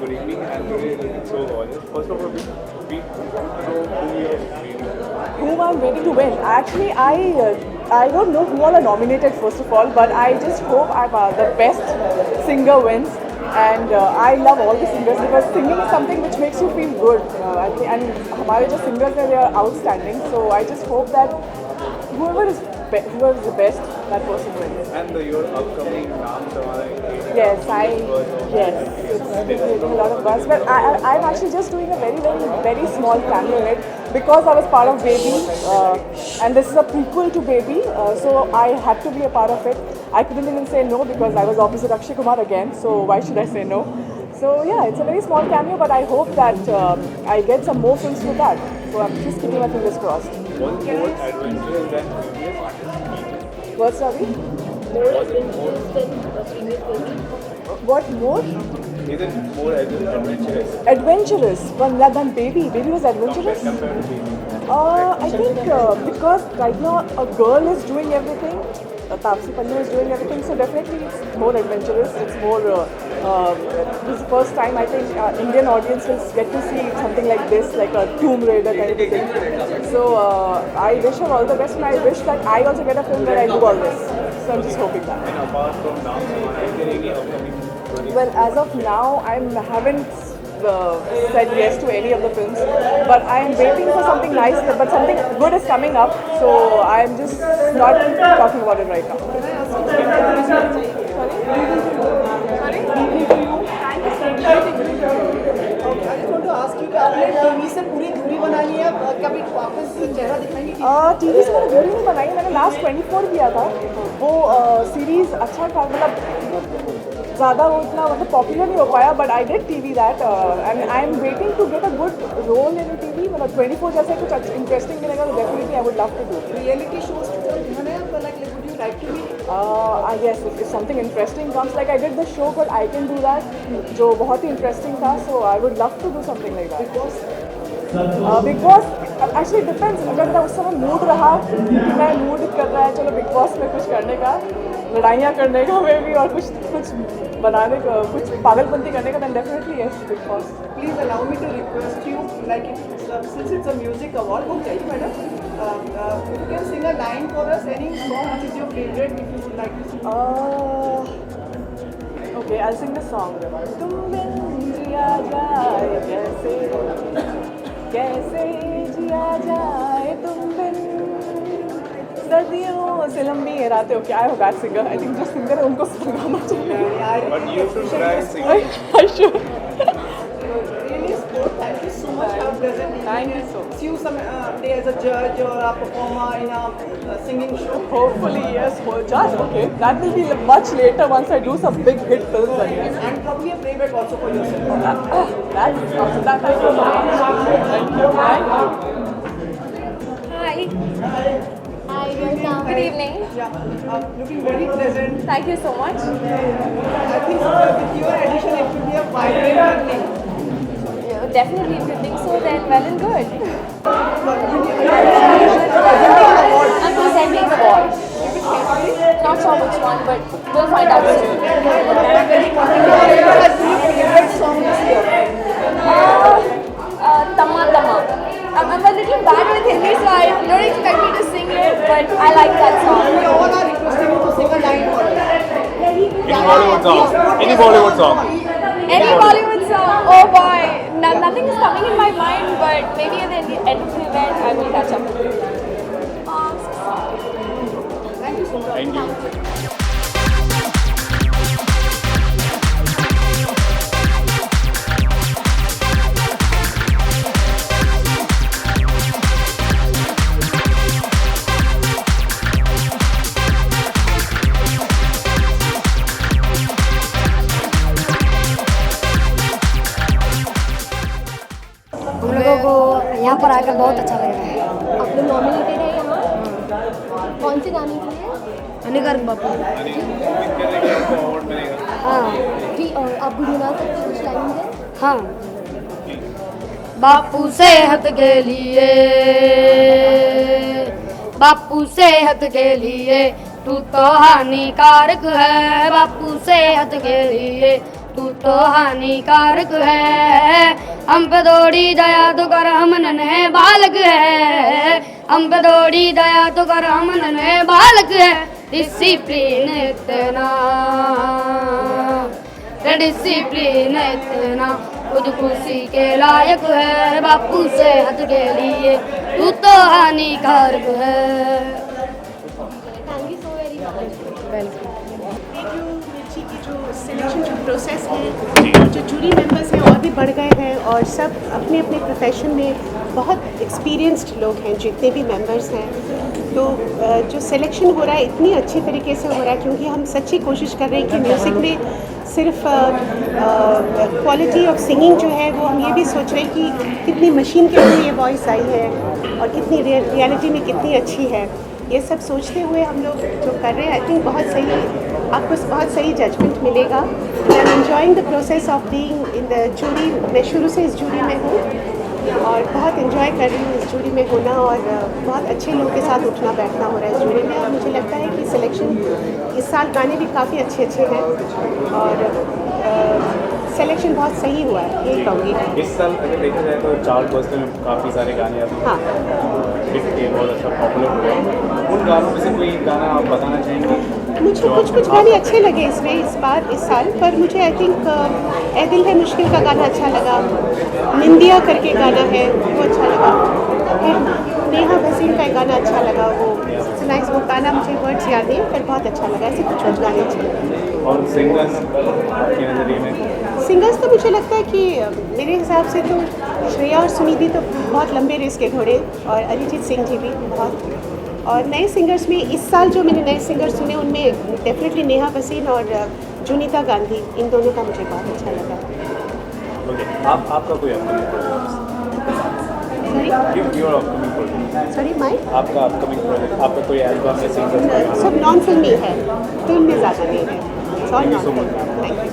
good evening, and today looking so gorgeous. First of all, we know who you are waiting for. Whom I'm waiting to win. Actually, I don't know who all are nominated first of all, but I just hope I'm the best singer wins. And I love all the singers because singing is something which makes you feel good. I think, and हमारे जो singers हैं, they are outstanding. So I just hope that whoever is the best, that person wins. And your upcoming Naam Tamara. Yes, it's creating a lot of buzz. But I'm actually just doing a very small cameo in it because I was part of Baby, and this is a prequel to Baby, so I had to be a part of it. I couldn't even say no because I was opposite Akshay Kumar again, so why should I say no? So yeah, it's a very small cameo, but I hope that I get some more films with that. So I'm just keeping my fingers crossed. What's more adventurous than previous artists? What's sorry? More adventurous than previous films. What more? Is it more adventurous Adventurous than Baby. Baby was adventurous. compared to Baby? I think because right now a girl is doing everything, Taapsee Pannu is doing everything, so definitely it's more adventurous. It's more. This is the first time I think Indian audiences get to see something like this, like a Tomb Raider kind of thing. So I wish her all the best, and I wish that I also get a film where I do all this. So I'm just hoping that. And apart from Naam Tamara, is there any upcoming project? Well, as of now, I haven't said yes to any of the films, but I am waiting for something nice. But something good is coming up, so I am just not talking about it right now. I just want to ask you कि आपने TV से पूरी दूरी बना ली है, कभी वापस चेहरा दिखाएंगे? टीवी से मैंने दूरी नहीं बनाई, मैंने लास्ट 24 किया था. वो सीरीज अच्छा था, मतलब ज़्यादा वो इतना मतलब पॉपुलर नहीं हो पाया, but I did TV that and I am waiting to get a good role in TV. मतलब 24 जैसे कुछ इंटरेस्टिंग मिलेगा तो definitely I would love to do. Reality shows उन्होंने आपको would you like to be? Yes, if something interesting comes, like I did the show called I Can Do That, जो बहुत ही interesting था, so I would love to do something like that. Big Boss actually depends. अगर मैं उस समय mood रहा कि मैं मूड कर रहा है चलो बिग बॉस में कुछ करने का, लड़ाइयाँ करने का में भी और कुछ बनाने का, कुछ पागलपंती करने का, then definitely yes, Big Boss. Please allow me to request you, like since it's a music award, okay, madam, if you can sing a line for us, any song which is your favorite, if you would like to sing. Okay, I'll sing the song. तुम बिन जिया जाए कैसे जिया जाए तुम बिन सदियों से लंबी ये रातें. Okay, I am a bad singer. I think जो singer है उनको गाना चाहिए. But you should try singing. I should. Really is good. Thank you so much for presenting. Thank you so much. See you some day as a judge or a performer in a singing show. Hopefully, yes. Judge, okay. That will be much later once I do some big hit films, I guess. And probably a playback also for yourself. That's awesome. That thank you so much. Thank you. Hi. Hi, welcome. Good evening. Yeah, looking very pleasant. Thank you so much. I think with your addition it will be a vibrant evening. Yeah, definitely, if you think so, then well and good. I'm presenting the award. Not sure which one, but we'll find out soon. Favorite song this year? Tama Tama. I'm a little bad with Hindi, so I don't expect me to sing it, but I like that We song. all are requesting you to sing a line for us. Any Bollywood song? Any Bollywood song? Any Bollywood song? Oh boy, nothing is coming in my mind, but maybe at the end of the event I will catch up. Oh, I'm so sorry. Thank you so much. Thank you. हम लोगों को यहाँ पर आकर बहुत अच्छा लग रहा है. आप लोग नॉमिनेटेड है यहाँ? कौन से गाने के लिए? अनिकर बापू. अवार्ड मिलेगा. हाँ जी, आप गुनगुना सकते हो कुछ लाइन में? हाँ. बापू सेहत के लिए, बापू सेहत के लिए तू तो हानिकारक है. बापू सेहत के लिए तू तो हानिकारक है। हम पे थोड़ी दया तो कर, हम नन्हे बालक है। हम पे थोड़ी दया तो कर, हम नन्हे बालक है। डिसिप्लिन इतना, डिसिप्लिन इतना खुद खुशी के लायक है। बापू से हद के लिए तू तो हानिकारक है। Thank you so very much. ये जो मिर्ची की जो सिलेक्शन जो प्रोसेस है, जो जूरी मेंबर्स हैं और भी बढ़ गए हैं और सब अपने अपने प्रोफेशन में बहुत एक्सपीरियंस्ड लोग हैं जितने भी मेंबर्स हैं। तो जो सिलेक्शन हो रहा है इतनी अच्छी तरीके से हो रहा है क्योंकि हम सच्ची कोशिश कर रहे हैं कि म्यूज़िक में सिर्फ क्वालिटी ऑफ सिंगिंग जो है वो हम ये भी सोच रहे हैं कि कितनी मशीन के अंदर ये वॉइस आई है और कितनी रियलिटी में कितनी अच्छी है। ये सब सोचते हुए हम लोग जो कर रहे हैं आई थिंक बहुत सही, आपको बहुत सही जजमेंट मिलेगा। I am enjoying the process of being in the jury. मैं शुरू से इस जूरी में हूँ और बहुत इन्जॉय कर रही हूँ इस जूरी में होना और बहुत अच्छे लोगों के साथ उठना बैठना हो रहा है इस जूरी में। और मुझे लगता है कि सिलेक्शन इस साल गाने भी काफ़ी अच्छे अच्छे हैं और सिलेक्शन बहुत सही हुआ है, यही कहूँगी। इस साल अगर देखा जाए तो चार्ट बस्टर में काफ़ी सारे गाने अभी हाँ। हिट किए, बहुत अच्छा पॉपुलर हुए। उन गानों में से कोई गाना आप बताना चाहेंगे? मुझे कुछ गाने अच्छे लगे इसमें इस साल, पर मुझे आई थिंक ए दिल है मुश्किल का गाना अच्छा लगा। निंदिया करके गाना है वो अच्छा लगा। फिर नेहा भसीन का एक गाना अच्छा लगा, वो सुनाइस, वो गाना मुझे वर्ड्स याद नहीं पर बहुत अच्छा लगा। ऐसे कुछ गाने अच्छे लगे। और सिंगर्स आपके नज़रिए में? सिंगर्स तो मुझे लगता है कि मेरे हिसाब से तो श्रेया और सुनिधि तो बहुत लंबे रेस के घोड़े, और अरिजीत सिंह जी भी बहुत। और नए सिंगर्स में इस साल जो मैंने नए सिंगर्स सुने उनमें डेफिनेटली नेहा भसीन और जुनीता गांधी, इन दोनों का मुझे बहुत अच्छा लगा। आपका कोई सॉरी माई आपका अपकमिंग प्रोजेक्ट, आपका कोई एल्बम या सिंगर्स? सब नॉन फिल्मी है, फिल्म में ज़्यादा नहीं है। Thank you so much. Thank you.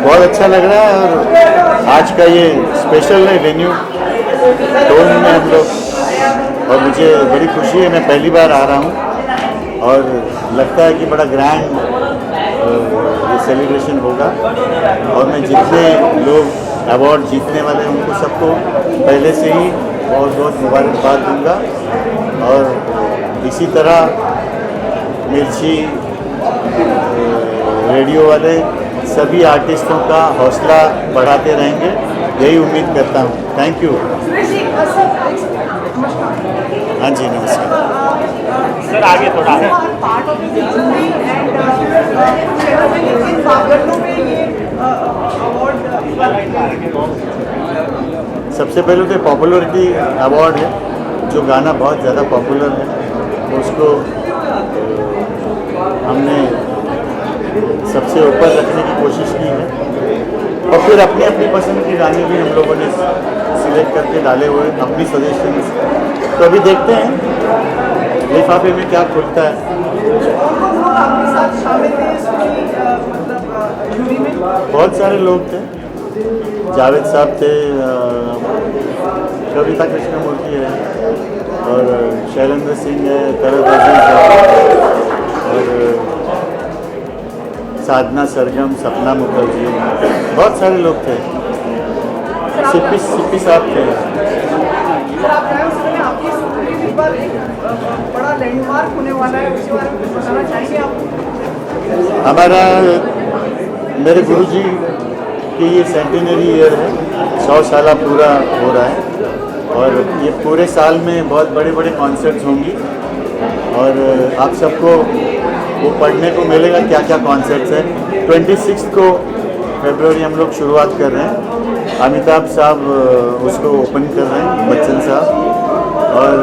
बहुत अच्छा लग रहा है। और आज का ये स्पेशल है वेन्यू टोन में हम लोग, और मुझे बड़ी खुशी है, मैं पहली बार आ रहा हूँ और लगता है कि बड़ा ग्रैंड ये सेलिब्रेशन होगा। और मैं जितने लोग अवार्ड जीतने वाले हैं उनको सबको पहले से ही बहुत बहुत मुबारकबाद दूंगा। और इसी तरह मिर्ची, रेडियो वाले सभी आर्टिस्टों का हौसला बढ़ाते रहेंगे, यही उम्मीद करता हूँ। Thank you. हाँ जी, नमस्कार सर। आगे थोड़ा सबसे पहले तो पॉपुलरिटी अवार्ड है, जो गाना बहुत ज़्यादा पॉपुलर है उसको हमने सबसे ऊपर रखने की कोशिश की है। और फिर अपनी अपनी पसंद के गाने भी हम लोगों ने सिलेक्ट करके डाले हुए अपनी सजेशन। तो अभी देखते हैं लिफाफे में क्या खुलता है। कौन लोग आपके साथ शामिल थे इसमें मतलब जूरी में? बहुत सारे लोग थे, जावेद साहब थे, कविता कृष्णमूर्ति है, और शैलेंद्र सिंह है, तरत अजीज है, और साधना सरगम, सपना मुखर्जी, बहुत सारे लोग थे। सिप्पी साहब थे। सर आप कहें उसमें आपकी सुपुत्री पर एक बड़ा लैंडमार्क होने वाला है, उसके बारे में कुछ बताना चाहेंगे आप? हमारा मेरे गुरुजी की ये सेंटिनरी ईयर है, 100 साल पूरा हो रहा है, और ये पूरे साल में बहुत बड़े बड़े कॉन्सर्ट्स होंगी, और आप सबको वो पढ़ने को मिलेगा क्या क्या कॉन्सर्ट्स हैं। 26 को फरवरी हम लोग शुरुआत कर रहे हैं, अमिताभ साहब उसको ओपन कर रहे हैं, बच्चन साहब, और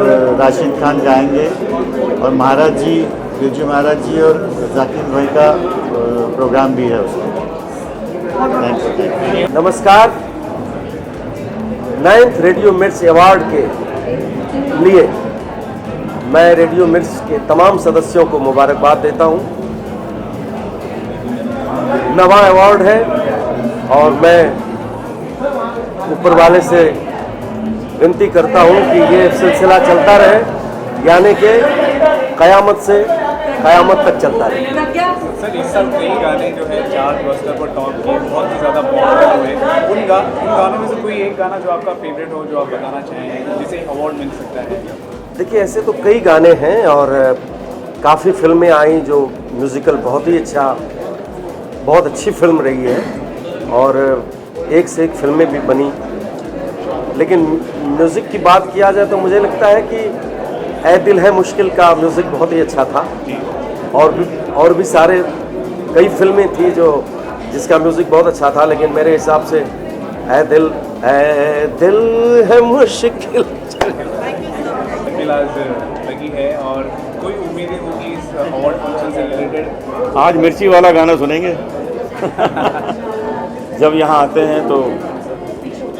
राशिद खान गाएंगे, और महाराज जी, बिरजू महाराज जी और जाकिर भाई का प्रोग्राम भी है उसमें। Thank you. नमस्कार। 9th रेडियो मिर्च अवार्ड के लिए मैं रेडियो मिर्च के तमाम सदस्यों को मुबारकबाद देता हूं। नवा अवार्ड है और मैं ऊपर वाले से विनती करता हूं कि ये सिलसिला चलता रहे, यानी कि क़यामत से क़यामत तक चलता रहे। सर इस साल कई गाने जो है चार्ट बस्टर पर टॉप किए, बहुत ही ज़्यादा पॉपुलर हुए। उन गानों में से कोई एक गाना जो आपका फेवरेट हो, जो आप बताना चाहें, जिसे अवार्ड मिल सकता है? देखिए, ऐसे तो कई गाने हैं और काफ़ी फिल्में आई जो म्यूज़िकल बहुत ही अच्छा, बहुत अच्छी फिल्म रही है, और एक से एक फिल्में भी बनी। लेकिन म्यूज़िक की बात किया जाए तो मुझे लगता है कि ऐ दिल है मुश्किल का म्यूज़िक बहुत ही अच्छा था, और भी सारे कई फिल्में थी जो जिसका म्यूज़िक बहुत अच्छा था, लेकिन मेरे हिसाब से ऐ दिल है मुश्किल आज लगी है, और कोई उम्मीदें होगी इस अवार्ड फंक्शन से रिलेटेड? आज मिर्ची वाला गाना सुनेंगे। जब यहाँ आते हैं तो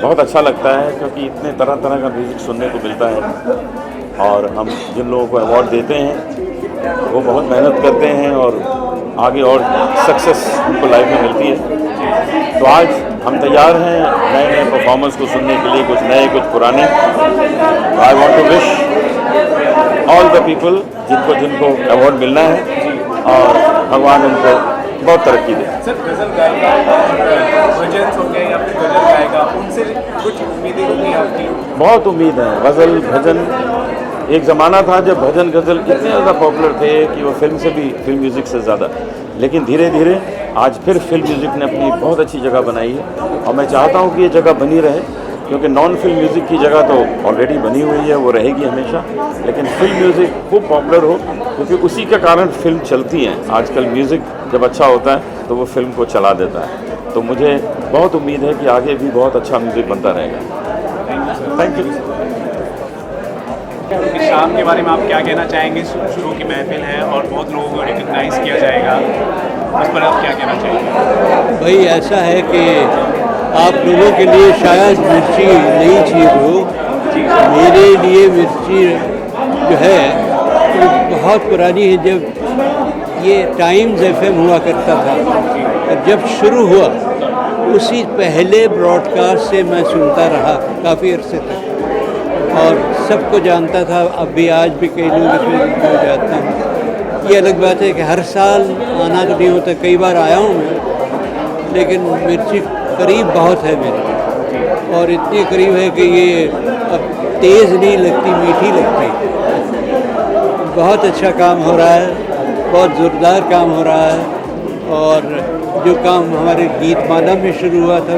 बहुत अच्छा लगता है, क्योंकि इतने तरह तरह का म्यूज़िक सुनने को मिलता है, और हम जिन लोगों को अवार्ड देते हैं वो बहुत मेहनत करते हैं और आगे और सक्सेस उनको लाइफ में मिलती है। तो आज हम तैयार हैं नए नए परफॉर्मेंस को सुनने के लिए, कुछ नए कुछ पुराने। I want to wish all the people जिनको अवार्ड मिलना है, और भगवान उनको बहुत तरक्की दे। सर गज़ल गायका और भजन हो गया या फिर गज़ल गायका, उनसे कुछ उम्मीदें होगी आपकी? बहुत उम्मीद है। गज़ल भजन, एक ज़माना था जब भजन गज़ल इतने ज़्यादा पॉपुलर थे कि वो फिल्म से भी, फिल्म म्यूज़िक से ज़्यादा, लेकिन धीरे धीरे आज फिर फिल्म म्यूज़िक ने अपनी बहुत अच्छी जगह बनाई है, और मैं चाहता हूँ कि ये जगह बनी रहे, क्योंकि नॉन फिल्म म्यूज़िक की जगह तो ऑलरेडी बनी हुई है, वो रहेगी हमेशा, लेकिन फिल्म म्यूज़िक खूब पॉपुलर हो, क्योंकि उसी के कारण फिल्म चलती हैं। आजकल म्यूज़िक जब अच्छा होता है तो वो फिल्म को चला देता है। तो मुझे बहुत उम्मीद है कि आगे भी बहुत अच्छा म्यूज़िक बनता रहेगा। Thank you. शाम के बारे में आप क्या कहना चाहेंगे? शुरू की महफिल है और बहुत लोगों को रिकग्नाइज़ किया जाएगा, उस पर आप क्या कहना चाहेंगे? भाई ऐसा है कि आप लोगों के लिए शायद मिर्ची नई चीज़ हो, मेरे लिए मिर्ची जो है वो बहुत पुरानी है। जब ये टाइम्स FM हुआ करता था, और जब शुरू हुआ उसी पहले ब्रॉडकास्ट से मैं सुनता रहा काफ़ी अरसे तक, और सबको जानता था। अब भी आज भी कई लोग इसमें जुड़ जाते हैं। ये अलग बात है कि हर साल आना तो नहीं होता, कई बार आया हूँ मैं, लेकिन मिर्ची करीब बहुत है मेरे, और इतनी करीब है कि ये अब तेज़ नहीं लगती, मीठी लगती। बहुत अच्छा काम हो रहा है, बहुत ज़ोरदार काम हो रहा है, और जो काम हमारे गीतमाला में शुरू हुआ था,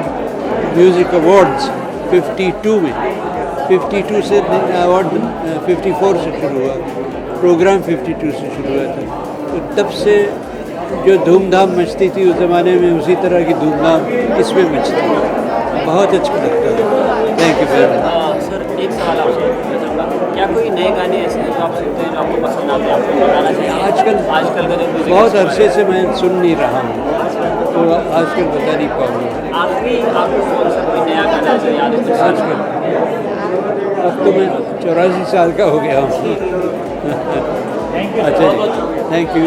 म्यूज़िक अवार्ड्स 52 में, 52 से अवार्ड 54 से शुरू हुआ, प्रोग्राम 52 से शुरू हुआ था। तो तब से जो धूमधाम मचती थी उस ज़माने में, उसी तरह की धूमधाम इसमें मचती है। बहुत अच्छा लगता है। Thank you very much. Sir एक सवाल आपसे क्या कोई नए गाने ऐसे हैं जो आप सुनते हैं जो आपको पसंद आते हैं, आपको बताना चाहिए? आजकल का जो म्यूजिक बहुत अरसे से मैं सुन नहीं रहा हूँ, तो आजकल बता नहीं पाऊँगा। आखिरी आपको कौन सा कोई नया गाना जो याद है? आजकल अब तो मैं 84 साल का हो गया हूँ। अच्छा जी, थैंक यू।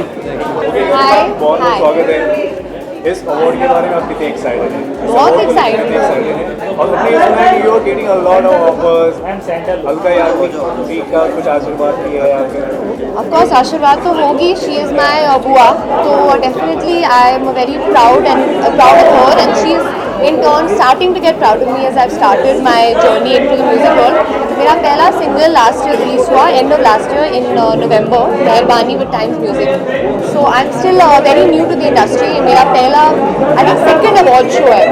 Hi. बहुत बहुत स्वागत है। इस अवार्ड के बारे में आप कितने एक्साइटेड हैं? बहुत excited कितने excited हैं? और हमने ये सुना है कि you are getting a lot of offers. Alka Yagnik ji का कुछ आशीर्वाद भी है आपके? Of course, आशीर्वाद तो होगी. She is my बुआ, तो definitely I am very proud of her, and she is in turn starting to get proud of me as I've started my journey into the music world. मेरा पहला single last year release हुआ, end of last year in November, मेहरबानी with Times Music. So I am still very new to the industry. मेरा पहला I think second award show है.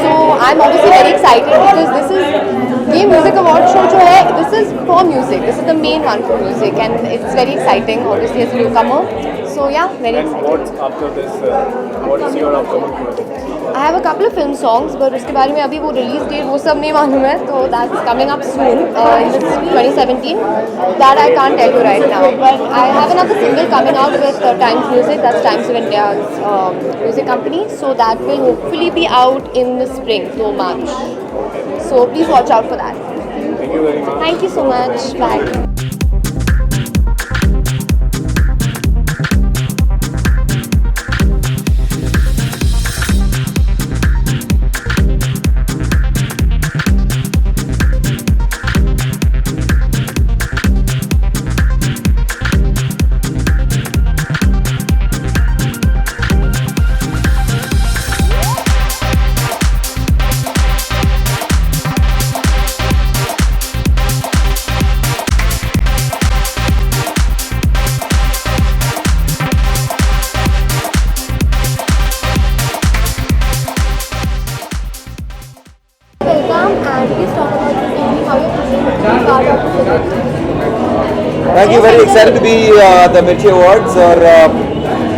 So I am obviously very excited because this is ये music award show जो है, this is for music. This is the main one for music, and it's very exciting obviously as new Qamar. So yeah, very And excited. what's after this? What is your upcoming project? I have a couple of film songs, but उसके बारे में अभी वो release date वो सब नहीं मालूम है, तो that's coming up soon in this 2017. That I can't tell you right now, but I have another single coming out with Times Music. That's Times of India's music company. So that will hopefully be out in the spring, so March. So please watch out for that. Thank you very much. Thank you so much. Bye. Thank you. Very excited to be the Mirchi Awards. और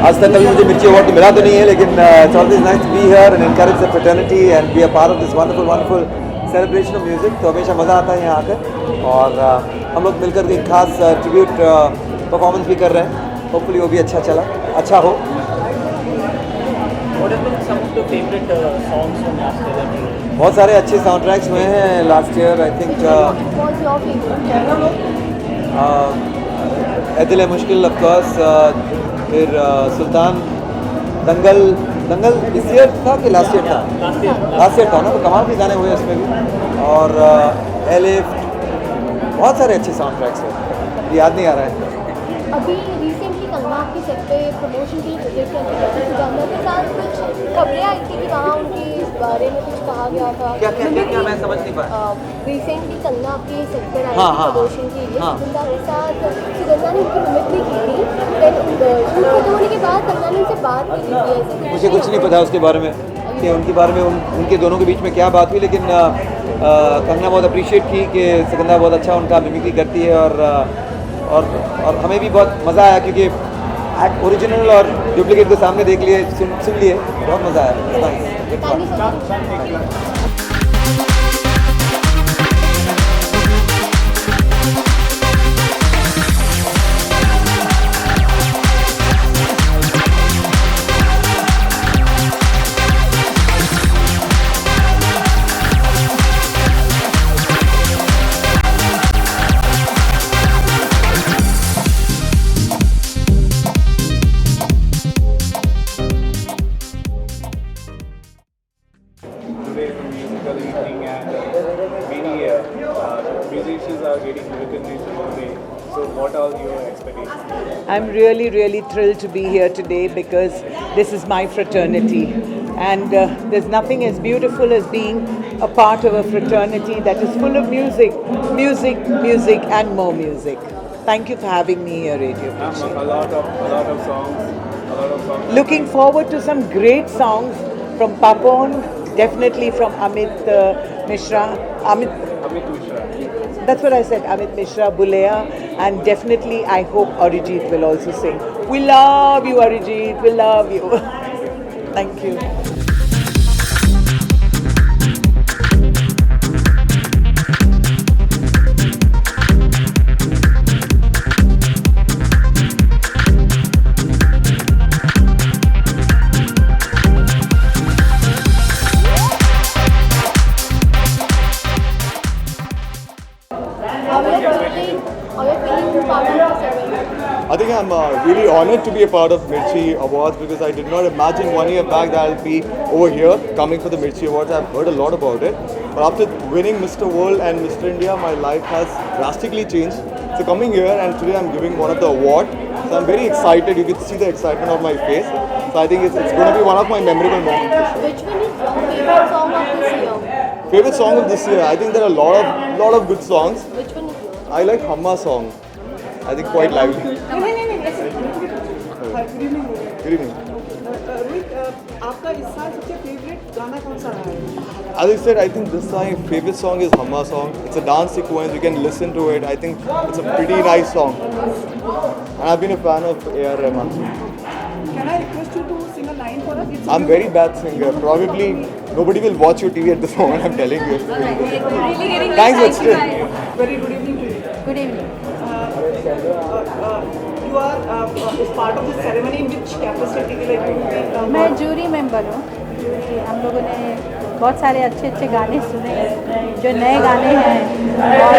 आज तक कभी मुझे मिर्ची award तो मिला तो नहीं है, लेकिन it's always nice to be here and encourage the fraternity and be a part of this wonderful celebration of music. तो हमेशा मज़ा आता है यहाँ आकर, और हम लोग मिलकर एक खास ट्रिब्यूट परफॉर्मेंस भी कर रहे हैं. होपफुली वो भी अच्छा हो. What have been some of the favorite songs from last year that you? बहुत सारे अच्छे साउंड ट्रैक्स हुए हैं last year. I think What's your favorite? दिल मुश्किल ऑफ कोर्स, फिर सुल्तान, दंगल इस ईयर था कि लास्ट ईयर था? लास्ट ईयर था ना, तो कमाल के गाने हुए उसमें भी. और एलिफ्ट, बहुत सारे अच्छे साउंड ट्रैक्स हैं, याद नहीं आ रहा है. अभी रिसेंटली कंगना आपके सेट पे प्रमोशन के लिए विजिट करने गए थे. सुगंधा के साथ कुछ खबरें आई थी कि वहाँ उनके बारे में कुछ कहा गया था. क्या मैं समझ नहीं पाया. रिसेंटली कंगना आपके सेट पर आई हाँ, थी हाँ, प्रमोशन के लिए. हाँ. सुगंधा के साथ सुगंधा ने उनकी मिमिक्री की थी. देन खत्म होने के बाद कंगना ने उनसे बात की थी. ऐसे मुझे कुछ नहीं पता उसके बारे में कि उनके बारे में उनके दोनों के बीच में क्या बात हुई, लेकिन कंगना बहुत अप्रिशिएट की कि सुगंधा बहुत अच्छा उनका मिमिक्री करती है, और हमें भी बहुत मज़ा आया, क्योंकि ओरिजिनल और डुप्लीकेट को सामने देख लिए, सुन लिए, बहुत मज़ा आया. Today is a musical evening, and many musicians are getting recognition today. So what are your expectations? I'm really thrilled to be here today because this is my fraternity, and there's nothing as beautiful as being a part of a fraternity that is full of music and more music. Thank you for having me here, Radio Mirchi. A lot of songs. Looking forward to some great songs from Papon, definitely from Amit Mishra. Amit Mishra. That's what I said, Amit Mishra, Bulea, and definitely I hope Arijit will also sing. We love you, Arijit, we love you. Thank you. really honored to be a part of Mirchi Awards because I did not imagine 1 year back that I'll be over here coming for the Mirchi Awards. I've heard a lot about it. But after winning Mr. World and Mr. India, my life has drastically changed. So coming here and today I'm giving one of the awards. So I'm very excited. You can see the excitement on my face. So I think it's going to be one of my memorable moments. Which one is your favorite song of this year? Favorite song of this year? I think there are a lot of good songs. Which one is yours? I like Hamma song. I think quite lively. Good evening. Rohit, आपका इस साल सबसे favourite गाना कौन सा रहा है? As I said, I think this time favorite song is Hamma song. It's a dance sequence. You can listen to it. I think it's a pretty nice song. And I've been a fan of A.R. Rahman. Can I request you to sing a line for us? I'm very bad singer. Probably nobody will watch your TV at this moment. I'm telling you. Thanks, but still. Very good evening to you. Good evening. You are is part of this ceremony in which capacity like मैं jury member हूँ। हम लोगों ने बहुत सारे अच्छे गाने सुने जो नए गाने हैं और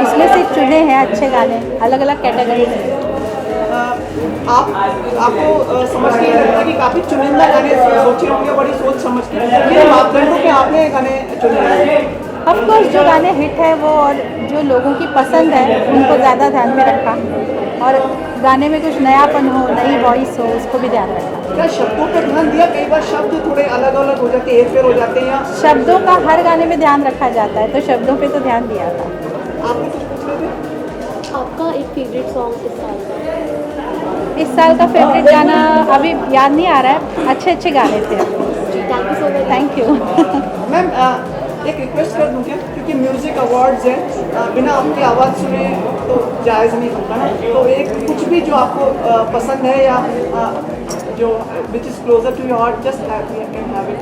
इसमें से चुने हैं अच्छे गाने अलग अलग कैटेगरी में। आपको समझ के लगता है कि काफ़ी चुनिंदा गाने सोचे होंगे, बड़ी सोच समझ के किन मापदंडों पे आपने गाने चुने हैं? ऑफकोर्स जो गाने हिट है वो और जो लोगों की पसंद है उनको ज़्यादा ध्यान में रखा और गाने में कुछ नयापन हो, नई वॉइस हो, उसको भी ध्यान रखा। क्या शब्दों पर ध्यान दिया? कई बार शब्द थोड़े अलग अलग हो जाते हैं, एक फेर हो जाते हैं या शब्दों का हर गाने में ध्यान रखा जाता है, तो शब्दों पे तो ध्यान दिया था। आपने कुछ पूछ रहे थे? आपका एक फेवरेट सॉन्ग इस साल का? इस साल का फेवरेट गाना अभी याद नहीं आ रहा है, अच्छे गाने थे। Thank you so much. Thank you. Ma'am एक रिक्वेस्ट कर दूँ क्या, क्योंकि म्यूज़िक अवार्ड्स है, बिना आपकी आवाज़ सुने तो जायज़ नहीं होता ना, तो एक कुछ भी जो आपको पसंद है या जो which is closer to your heart, just have it.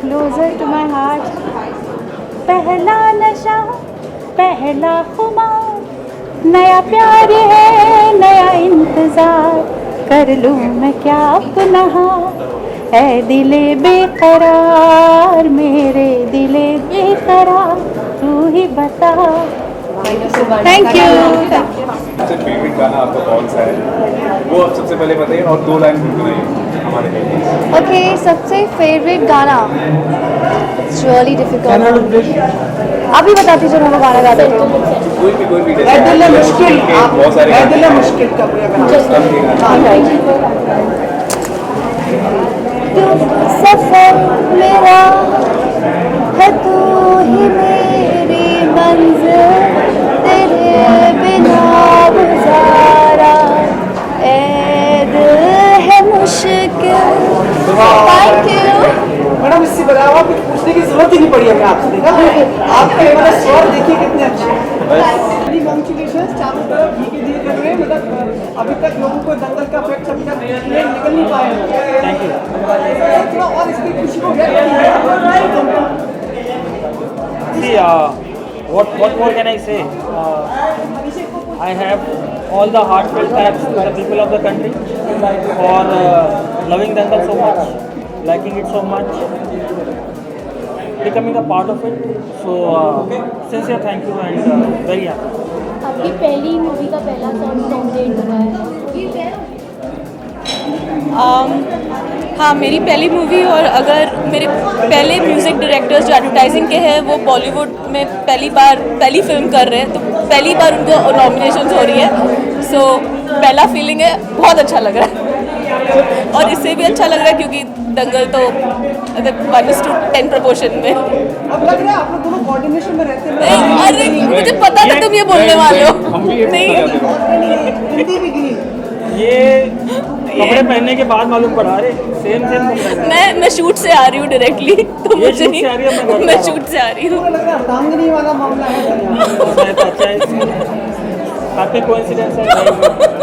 Closer to my heart, पहला नशा पहला खुमार, नया प्यार है नया इंतज़ार, कर लूँ मैं क्या अपना है दिले बेकरार, मेरे दिले बेकरार, तू ही बता। Thank you. सबसे फेवरेट गाना आपका कौन सा है वो आप सबसे पहले बताइए और 2 लाइन गुनगुनाइए हमारे लिए। ओके, सबसे फेवरेट गाना इट्स रियली डिफिकल्ट। अभी बताती जो हम गाना गाते हैं। कोई भी मुश्किल, बहुत सारे मुश्किल का सफर मेरा है तू ही मेरी मंजिल, तेरे बिना गुजारा ए दिल है मुश्किल। थैंक यू मैडम, इससे बताओ कुछ पूछने की जरूरत ही नहीं पड़ी हमें आपसे। देखा आपके मतलब स्वर देखिए कितने अच्छे हैं। कॉन्ग्रेचुलेशंस, चारों तरफ घी के दिए जल रहे हैं, मतलब अभी तक लोगों को दंगल का इफेक्ट अभी तक निकल नहीं पाया है। Thank you. थोड़ा और इसकी खुशी को See, what more can I say? I have all the heartfelt thanks to the people of the country for loving Dangal so much, liking it so much, becoming a part of it. So, sincere thank you and very happy. आपकी पहली movie का पहला song nominate हुआ है। हाँ, मेरी पहली movie और अगर मेरे पहले म्यूज़िक डायरेक्टर्स जो एडवर्टाइजिंग के हैं वो बॉलीवुड में पहली फिल्म कर रहे हैं, तो पहली बार उनको नॉमिनेशंस हो रही है। सो पहला फीलिंग है, बहुत अच्छा लग रहा है और इससे भी अच्छा लग रहा है क्योंकि दंगल तो 1:10 प्रोपोर्शन में। अब लग रहा है आप लोग दोनों कोऑर्डिनेशन में रहते हैं। अरे मुझे पता था तुम ये बोलने वाले हो। नहीं, हिंदी भी गिरी। ये कपड़े पहनने के बाद मालूम पड़ा रे सेम मैं शूट से आ रही हूँ डायरेक्टली, तो ये मुझे shoot से आ रही है, नहीं, मैं शूट से आ रही हूँ। लग रहा है अर्धांगिनी वाला मामला है। हैप्पी कोइंसिडेंस है।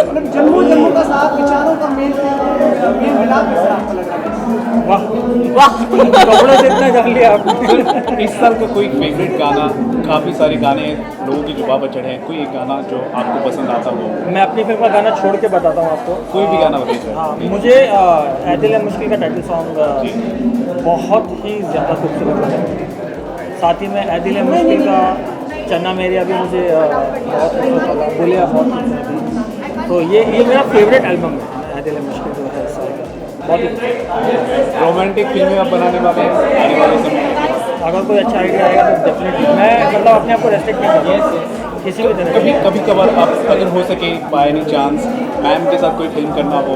मतलब जम्मू का साथ विचारों का मेल मिलाप कैसा आपको लग रहा है? वाह कपड़े से इतना जान लिया आपने। इस साल का कोई फेवरेट गाना, काफ़ी सारे गाने लोगों की जुबान पर चढ़े हैं, कोई एक गाना जो आपको पसंद आता हो? मैं अपनी फिल्म का गाना छोड़ के बताता हूँ आपको। कोई भी गाना बताइए। हाँ, मुझे ऐ दिल है मुश्किल का टाइटल सॉन्ग बहुत ही ज़्यादा खूबसूरत लगा। साथ ही में ऐ दिल है मुश्किल का चन्ना मेरिया भी मुझे बहुत खूबसूरत लगा। बोलिया बहुत खूबसूरत थी। तो ये मेरा फेवरेट एल्बम है दिल मुश्किल जो है सर, बहुत ही रोमांटिक फिल्में आप बनाने वाले हैं आने वाले समय में? अगर कोई अच्छा आइडिया आएगा तो डेफिनेटली मैं मतलब अपने आप को रेस्ट्रिक्ट नहीं करूँगा किसी भी तरह। कभी कभार आप अगर हो सके बाय एनी चांस मैम के साथ कोई फिल्म करना हो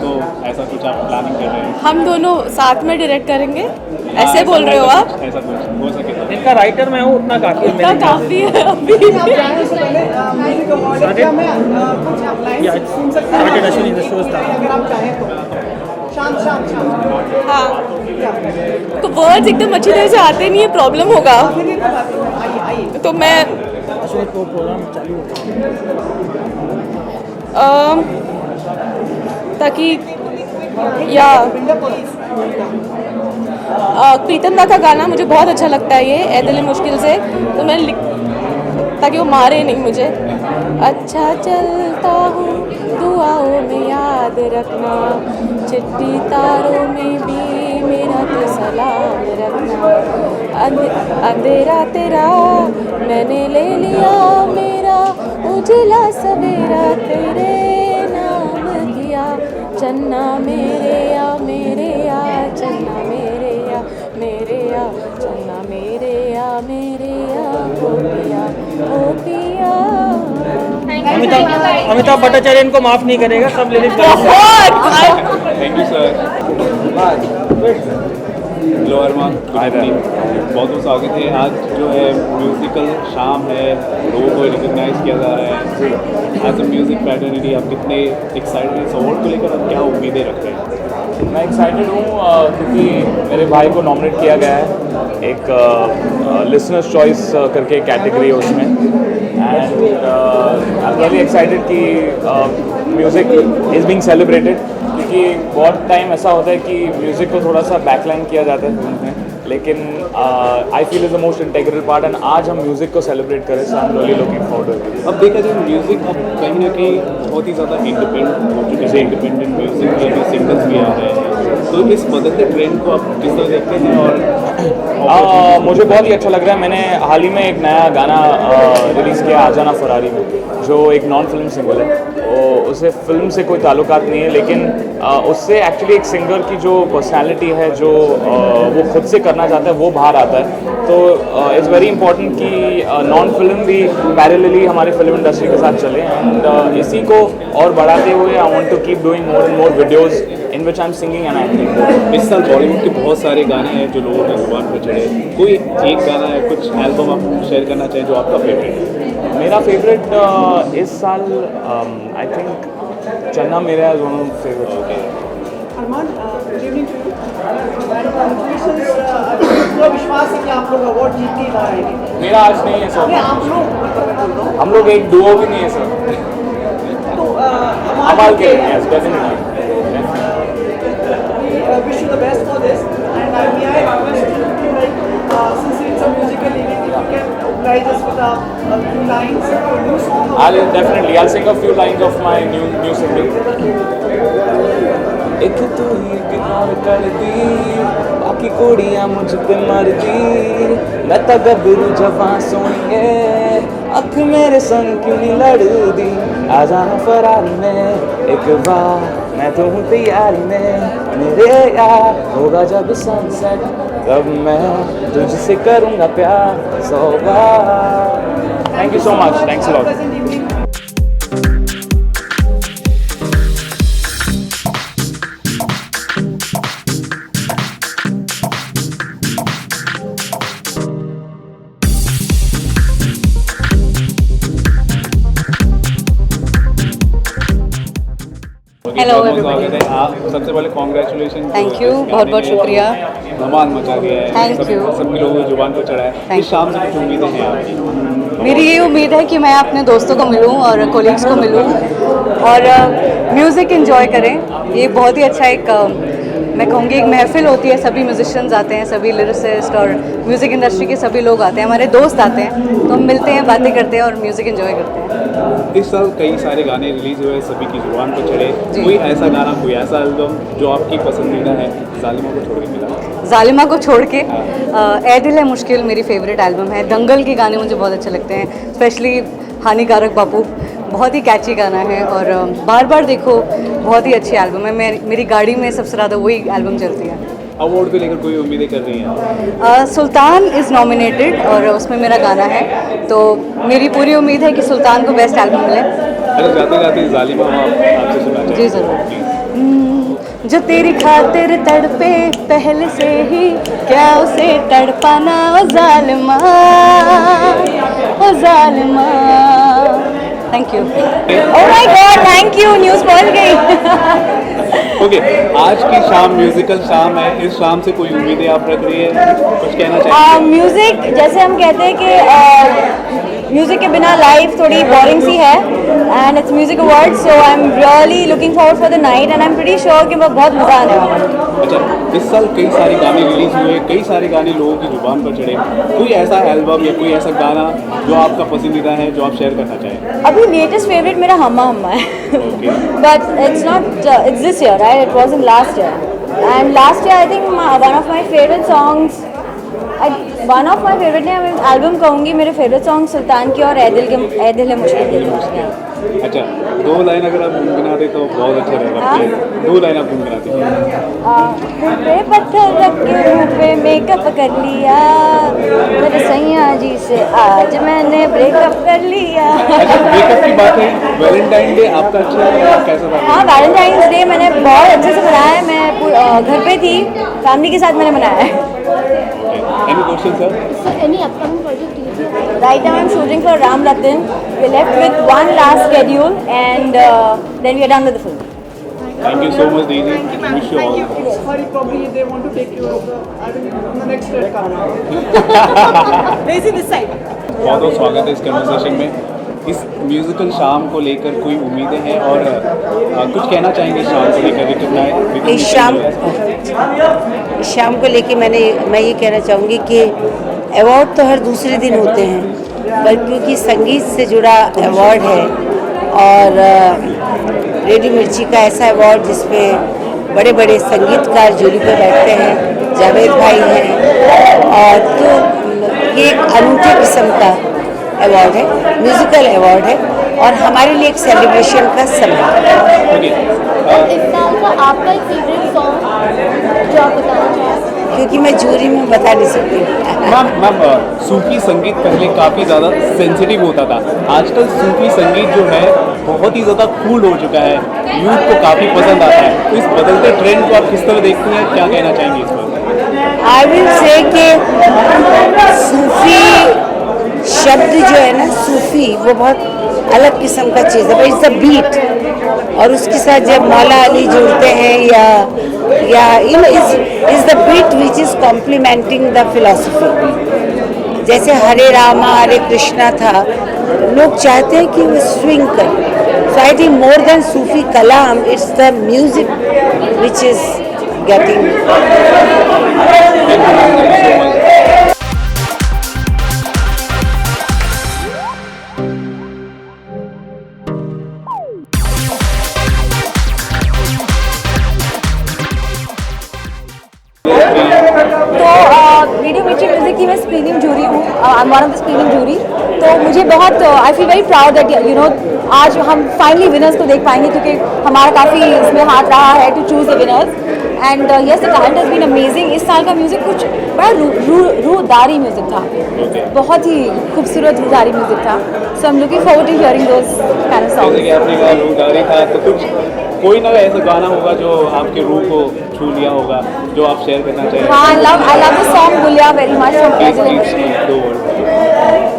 तो ऐसा कुछ आप प्लानिंग कर रहे हैं? हम दोनों साथ में डायरेक्ट करेंगे, ऐसे बोल रहे हो आप? ऐसा कुछ हो सके तो। जिनका राइटर मैं हूँ उतना काफ़ी है, इतना काफ़ी है अभी। हाँ, तो वर्ड्स एकदम अच्छी तरह से आते नहीं है, प्रॉब्लम होगा तो मैं प्रोग्राम चालू ताकि या प्रीतम दा का गाना मुझे बहुत अच्छा लगता है, ये ए दिल मुश्किल से, तो मैं ताकि वो मारे नहीं मुझे। अच्छा चलता हूँ दुआओं में याद रखना, चिट्ठी तारों में भी मेरा तो सलाम रखना, अंधेरा तेरा मैंने ले लिया मेरा, उजला सवेरा तेरे नाम किया, चन्ना मेरे या चन्ना मेरे या चन्ना मेरे या ओ पिया। अमिताभ भट्टाचार्य इनको माफ नहीं करेगा, सब lyrics thank you sir. Hello Armaan, बहुत बहुत स्वागत है। आज जो है म्यूजिकल शाम है, लोगों को रिकॉग्नाइज किया जा रहा है एज अ म्यूजिक फ्रेटर्निटी। आप कितने एक्साइटेड हैं इस अवार्ड को लेकर, आप क्या उम्मीदें रखते हैं? मैं एक्साइटेड हूँ क्योंकि मेरे भाई को नॉमिनेट किया गया है, एक लिसनर्स चॉइस करके कैटेगरी है उसमें, and I am really excited कि म्यूज़िक इज़ बीइंग सेलिब्रेटेड, क्योंकि बहुत टाइम ऐसा होता है कि म्यूज़िक को थोड़ा सा बैकलाइन किया जाता है फिल्म में, लेकिन I feel is the most integral part, and आज हम म्यूज़िक को सेलिब्रेट करें, so I am really looking forward. अब देखा जाए म्यूज़िक अब कहीं ना कहीं बहुत ही ज़्यादा इंडिपेंडेंट हो चुके हैं, इंडिपेंडेंट म्यूज़िक के भी सिंगर्स भी आ रहे हैं, तो इस बदलते ट्रेंड को आप किस तरह देखते हैं? और मुझे बहुत ही अच्छा लग रहा है। मैंने हाल ही में एक नया गाना रिलीज़ किया आजाना फरारी में, जो एक नॉन फिल्म सिंगल है, उसे फिल्म से कोई ताल्लुकात नहीं है, लेकिन उससे एक्चुअली एक सिंगर की जो पर्सनालिटी है, जो वो खुद से करना चाहता है, वो बाहर आता है। तो इट्स वेरी इंपॉर्टेंट कि नॉन फिल्म भी पैरेलली हमारी फिल्म इंडस्ट्री के साथ चले, एंड इसी को और बढ़ाते हुए I want to keep doing more and more videos in which I am singing and acting. इस साल बॉलीवुड के बहुत सारे गाने हैं जो लोगों की जुबान पर चढ़े, कोई एक गाना है, कुछ एल्बम आप शेयर करना चाहें जो आपका फेवरेट है? मेरा फेवरेट इस साल आई think Channa Mera is one of favourite. Okay Armaan, good evening to you. विश्वास है कि आप लोग अवार्ड जीत के बाहर आएंगे? मेरा आज नहीं है सर, आप लोग हम लोग एक डुओ भी नहीं है सर, तो हमारे के yes definitely. wish you the best for this, and may I request you to, like, since it's a musical evening, if you can oblige us with a few lines of a new song. I'll sing a few lines of my new single. एक तू ही ignore कर दी, बाकी कुड़ियां मुझ पे मर दी, मैं तो गबरू जवां सोनिए, अख मेरे संग क्यों नहीं लड़ दी, आ जाना फरारी में एक बार, मैं तो हूँ तैयारी में मेरे यार, होगा जब सनसेट तब मैं तुझसे करूँगा प्यार 100 बार। Thank you so much, thanks a lot. Hello everybody. आप सबसे पहले कॉन्ग्रेचुलेशन। थैंक यू, बहुत बहुत शुक्रिया। धमाल मचा दिया है, थैंक यू। सभी लोगों की जुबान पर चढ़ा है। इस शाम से कुछ उम्मीदें हैं आपकी? मेरी ये उम्मीद है कि मैं अपने दोस्तों को मिलूं और कोलीग्स को मिलूं और म्यूज़िक एंजॉय करें। ये बहुत ही अच्छा एक मैं कहूँगी एक महफिल होती है, सभी म्यूजिशियंस आते हैं, सभी लिरिसिस्ट और म्यूज़िक इंडस्ट्री के सभी लोग आते हैं, हमारे दोस्त आते हैं, तो हम मिलते हैं, बातें करते हैं और म्यूज़िक एंजॉय करते हैं। इस साल कई सारे गाने रिलीज़ हुए, सभी की जुबान पर चढ़े, कोई ऐसा गाना, कोई ऐसा एल्बम जो आपकी पसंदीदा है, जालिमा को छोड़ के मिला? जालिमा को छोड़ के ए दिल है मुश्किल मेरी फेवरेट एल्बम है। दंगल के गाने मुझे बहुत अच्छे लगते हैं, स्पेशली हानिकारक बापू बहुत ही कैची गाना है और बार बार देखो बहुत ही अच्छी एल्बम है। मेरी गाड़ी में सबसे ज़्यादा वही एल्बम चलती है। अवार्ड को लेकर कोई उम्मीदें कर रही हैं? सुल्तान इज़ नॉमिनेटेड और उसमें मेरा गाना है, तो मेरी पूरी उम्मीद है कि सुल्तान को बेस्ट एल्बम मिले। अगर गाते गाते जालिमा आपसे सुना चाहिए। जी ज़रूर। जो तेरी खातिर तड़पे पहले से ही, क्या उसे तड़पाना ओ जालिमा, ओ जालिमा। Thank you. Oh my God, thank you, news पहुंच गई। ओके, आज की शाम म्यूजिकल शाम है, इस शाम से कोई उम्मीदें आप रख रही है, कुछ कहना चाहिए? म्यूज़िक, जैसे हम कहते हैं कि म्यूज़िक के बिना लाइफ थोड़ी बोरिंग सी है, and it's music award, so I am really looking forward for the night and I am pretty sure कि बहुत मज़ा आने वाला है। अच्छा, इस साल कई सारे गाने रिलीज हुए, कई सारे गाने लोगों की जुबान पर चढ़े, कोई ऐसा एल्बम या कोई ऐसा गाना जो आपका पसंदीदा है, जो आप शेयर करना चाहें? अभी लेटेस्ट फेवरेट मेरा हम्मा हम्मा है, but it's not, it's this year, right? It was in last year, and last year I think one of my favourite songs, one of my favourite नहीं, मैं एल्बम कहूँगी, मेरे फेवरेट सॉन्ग सुल्तान की और ए दिल है मुश्किल। अच्छा, 2 लाइन अगर आप गुनगुनाते तो बहुत अच्छा रहेगा। 2 लाइन आप गुनगुनाते। पे पत्थर रख के मुँह पे मेकअप कर लिया, मेरे सैया जी से आज मैंने ब्रेकअप कर लिया। अच्छा, ब्रेकअप की बात है, वैलेंटाइन डे आपका अच्छा रहा, कैसा था? हाँ, वैलेंटाइंस डे मैंने बहुत अच्छे से मनाया है। मैं घर पे थी, फैमिली के साथ मैंने मनाया है। Any questions, sir? Any upcoming project? Right now I'm shooting for Ram Ratan. We're left with one last schedule and then we are done with the film. Thank you so much, Didi. Wish you all. Sorry, probably they want to take you on the next red carpet. Facing this side. बहुत बहुत स्वागत है इस conversation में। इस musical शाम को लेकर कोई उम्मीदें हैं और कुछ कहना चाहेंगे शाम को लेकर? इस शाम को लेके मैं ये कहना चाहूँगी कि अवार्ड तो हर दूसरे दिन होते हैं, पर क्योंकि संगीत से जुड़ा अवार्ड है और रेडियो मिर्ची का ऐसा अवार्ड जिसपे बड़े बड़े संगीतकार जूरी पे बैठते हैं, जावेद भाई हैं, और तो ये एक अनूठे किस्म का अवार्ड है, म्यूज़िकल अवार्ड है और हमारे लिए एक सेलिब्रेशन का समय है। इस साल का आपका एक फेवरेट सॉन्ग जो आप बताना चाहें? क्योंकि मैं जूरी में बता नहीं सकती। मैम, सूफी संगीत पहले काफ़ी ज़्यादा सेंसिटिव होता था, आजकल सूफी संगीत जो है बहुत ही ज़्यादा कूल हो चुका है, यूथ को काफ़ी पसंद आता है, तो इस बदलते ट्रेंड को आप किस तरह देखती हैं, क्या कहना चाहेंगे इस पर? आई विल से कि सूफी शब्द जो है ना, सूफी, वो बहुत अलग किस्म का चीज़ है, इट्स द बीट, और उसके साथ जब मौला अली जुड़ते हैं या you know is the beat which is complimenting the philosophy. जैसे हरे रामा हरे कृष्णा था, लोग चाहते हैं कि वो स्विंग करें, so I think more than सूफी कलाम, it's the music which is getting. Radio Mirchi music की मैं स्क्रीनिंग जूरी हूँ, I am one of the screening jury, तो मुझे बहुत I feel very proud that you know आज हम फाइनली विनर्स को देख पाएंगे, क्योंकि हमारा काफ़ी इसमें हाथ रहा है to choose the winners, and yes the talent has been amazing. इस साल का म्यूज़िक कुछ बड़ा रूहदारी म्यूज़िक था, बहुत ही खूबसूरत रूहदारी म्यूज़िक था, so I am looking forward to hearing those kind of songs. आपने कहा रूहदारी था, तो कुछ कोई ना ऐसा गाना होगा जो आपके रूह को छू लिया होगा, जो आप शेयर करना चाहिए? हाँ, आई love the song Gulia very much from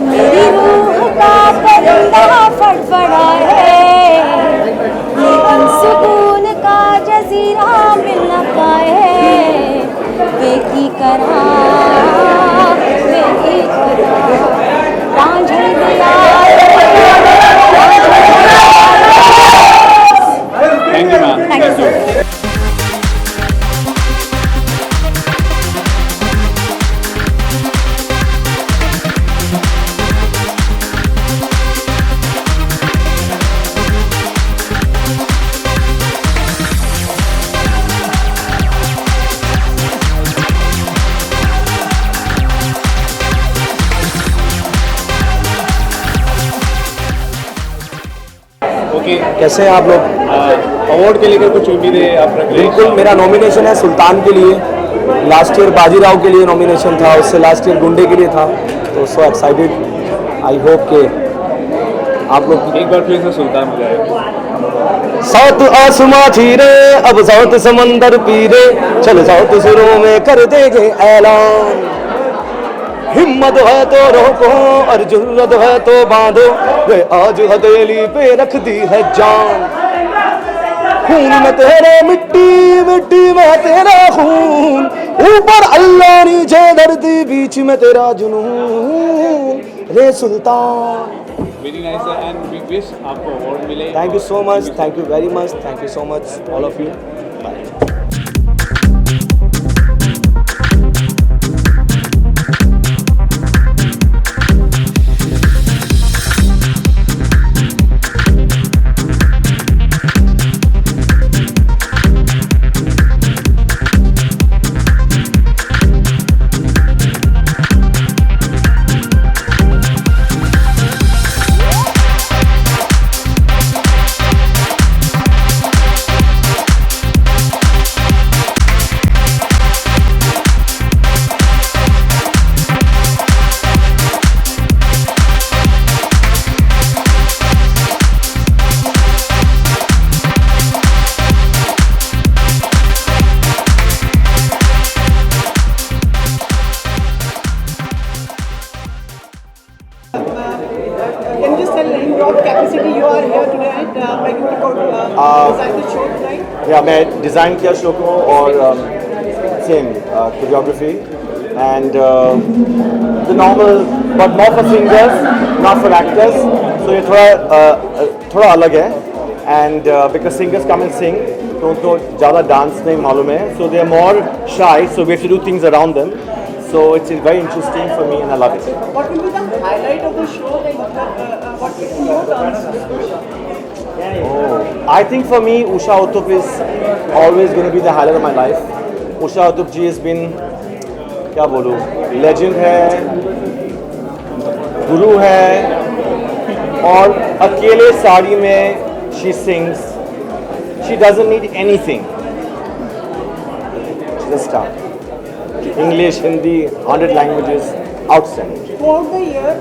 मेरी रूह का परिंदा फड़फड़ा है, लेकिन सुकून का जजीरा मिल न पाए, बेकरार रांझण दिया। Thank you, ma'am. Thank you. Okay, कैसे हैं आप लोग? अवार्ड के लेकर कुछ उम्मीदें आप रख रहे हैं? बिल्कुल, मेरा नॉमिनेशन है सुल्तान के लिए, लास्ट ईयर बाजीराव के लिए नॉमिनेशन था, उससे लास्ट ईयर गुंडे के लिए था, तो सो एक्साइटेड। आई होप के आप लोग एक बार फिर से सुल्तान हो जाए। साउथ आसमां चीरे अब साउथ समंदर पीरे, चल साउथ सुरों में कर देंगे ऐलान, हिम्मत है तो रोको और जरूरत है तो बांधो, वे आज हथेली पे रख दी है जान, खून में तेरे मिट्टी मिट्टी में तेरा खून, ऊपर अल्लाह नीचे धरती बीच में तेरा जुनून, रे Sultan. Very nice and we wish आपको अवार्ड मिले। Thank you so much, thank you very much, thank you so much all of you. Can you just tell in what capacity you are here tonight? Like you designed the show tonight? या मैं design किया show को और same choreography and the normal but not for singers not for actors, so ये थोड़ा अलग है and because singers come and sing तो उनको ज़्यादा डांस नहीं मालूम है, सो दे are more shy, so we have to do things around them, so it's very interesting for me and I love it. What will be the highlight of the show? What in your terms? I think for me, Usha Uthup is always going to be the highlight of my life. Usha Uthup ji has been, क्या बोलूँ, legend है, गुरु है, और अकेले साड़ी में she sings. She doesn't need anything. She's a star. English, Hindi, 100 languages, outstanding. Throughout the year,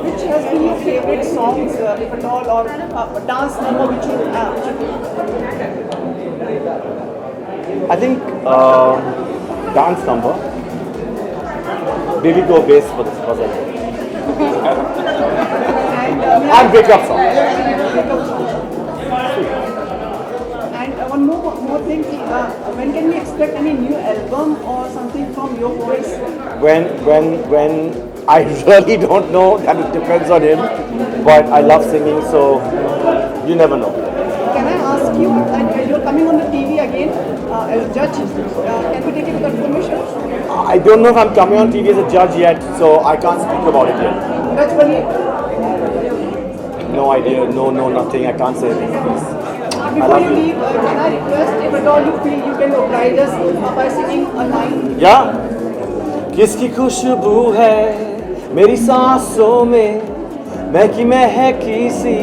which has been your favorite songs, if at all, or dance number which you I think dance number, Baby Go Bass for this puzzle. And breakup song. And one more thing, when can we expect any new album or something from your voice? When I really don't know, that it depends on him, but I love singing, so you never know. Can I ask you, you're coming on the TV again as a judge, can we take it with confirmation? I don't know if I'm coming on TV as a judge yet, so I can't speak about it yet. That's funny. No idea, no, nothing, I can't say anything, please. I Before love you you. leave, can I request, if at all you feel you can oblige us by singing a line? या किसकी खुशबू है मेरी सांसों में, महकी महकी सी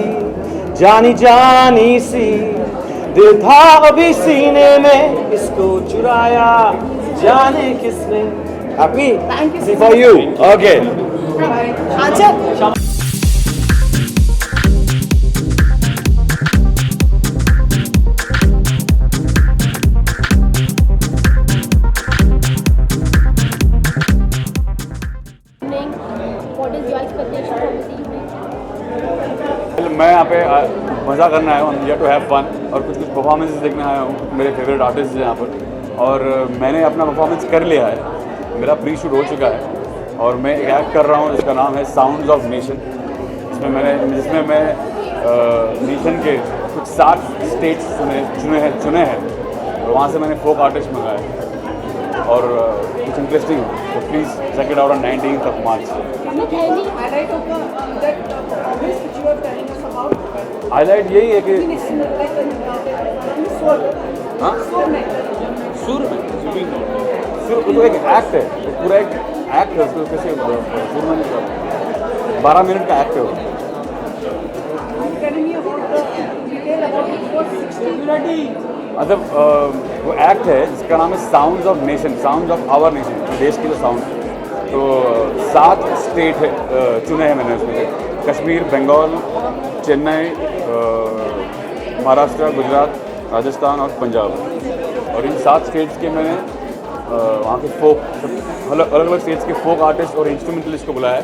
जानी जानी सी, दिल था अभी सीने में, इसको चुराया जाने किसने। Happy? Thank you. See for you. Okay. Answer. What is your expectation from this evening? मैं यहाँ पे मज़ा करने आया हूँ, टू हैव फन, और कुछ परफॉर्मेंसेस देखने आया हूँ। मेरे फेवरेट आर्टिस्ट हैं यहाँ पर, और मैंने अपना परफॉर्मेंस कर लिया है, मेरा प्री शूट हो चुका है, और मैं एक एक्ट कर रहा हूँ जिसका नाम है साउंड्स ऑफ नेशन, जिसमें मैं नेशन के कुछ 7 स्टेट्स चुने हैं, और वहाँ से मैंने फोक आर्टिस्ट मंगाए, और कुछ इंटरेस्टिंग है, तो please check it out on 19th of March. Any highlight of that performance which you are telling us about? Highlight यही है कि हाँ सुर में सुर तो एक एक्ट है, तो पूरा एक एक्ट है, उसको कैसे सुर में नहीं करता, 12 मिनट का एक्ट है वो। Telling me about the मतलब वो एक्ट है जिसका नाम है sounds of nation, sounds of our nation, देश की जो साउंड। तो 7 स्टेट है चुने हैं मैंने उसमें से, कश्मीर, बंगाल, चेन्नई, महाराष्ट्र, गुजरात, राजस्थान और पंजाब। और इन 7 स्टेट्स के मैंने वहाँ के फोक अलग अलग स्टेट्स के फोक आर्टिस्ट और इंस्ट्रूमेंटलिस्ट को बुलाया है।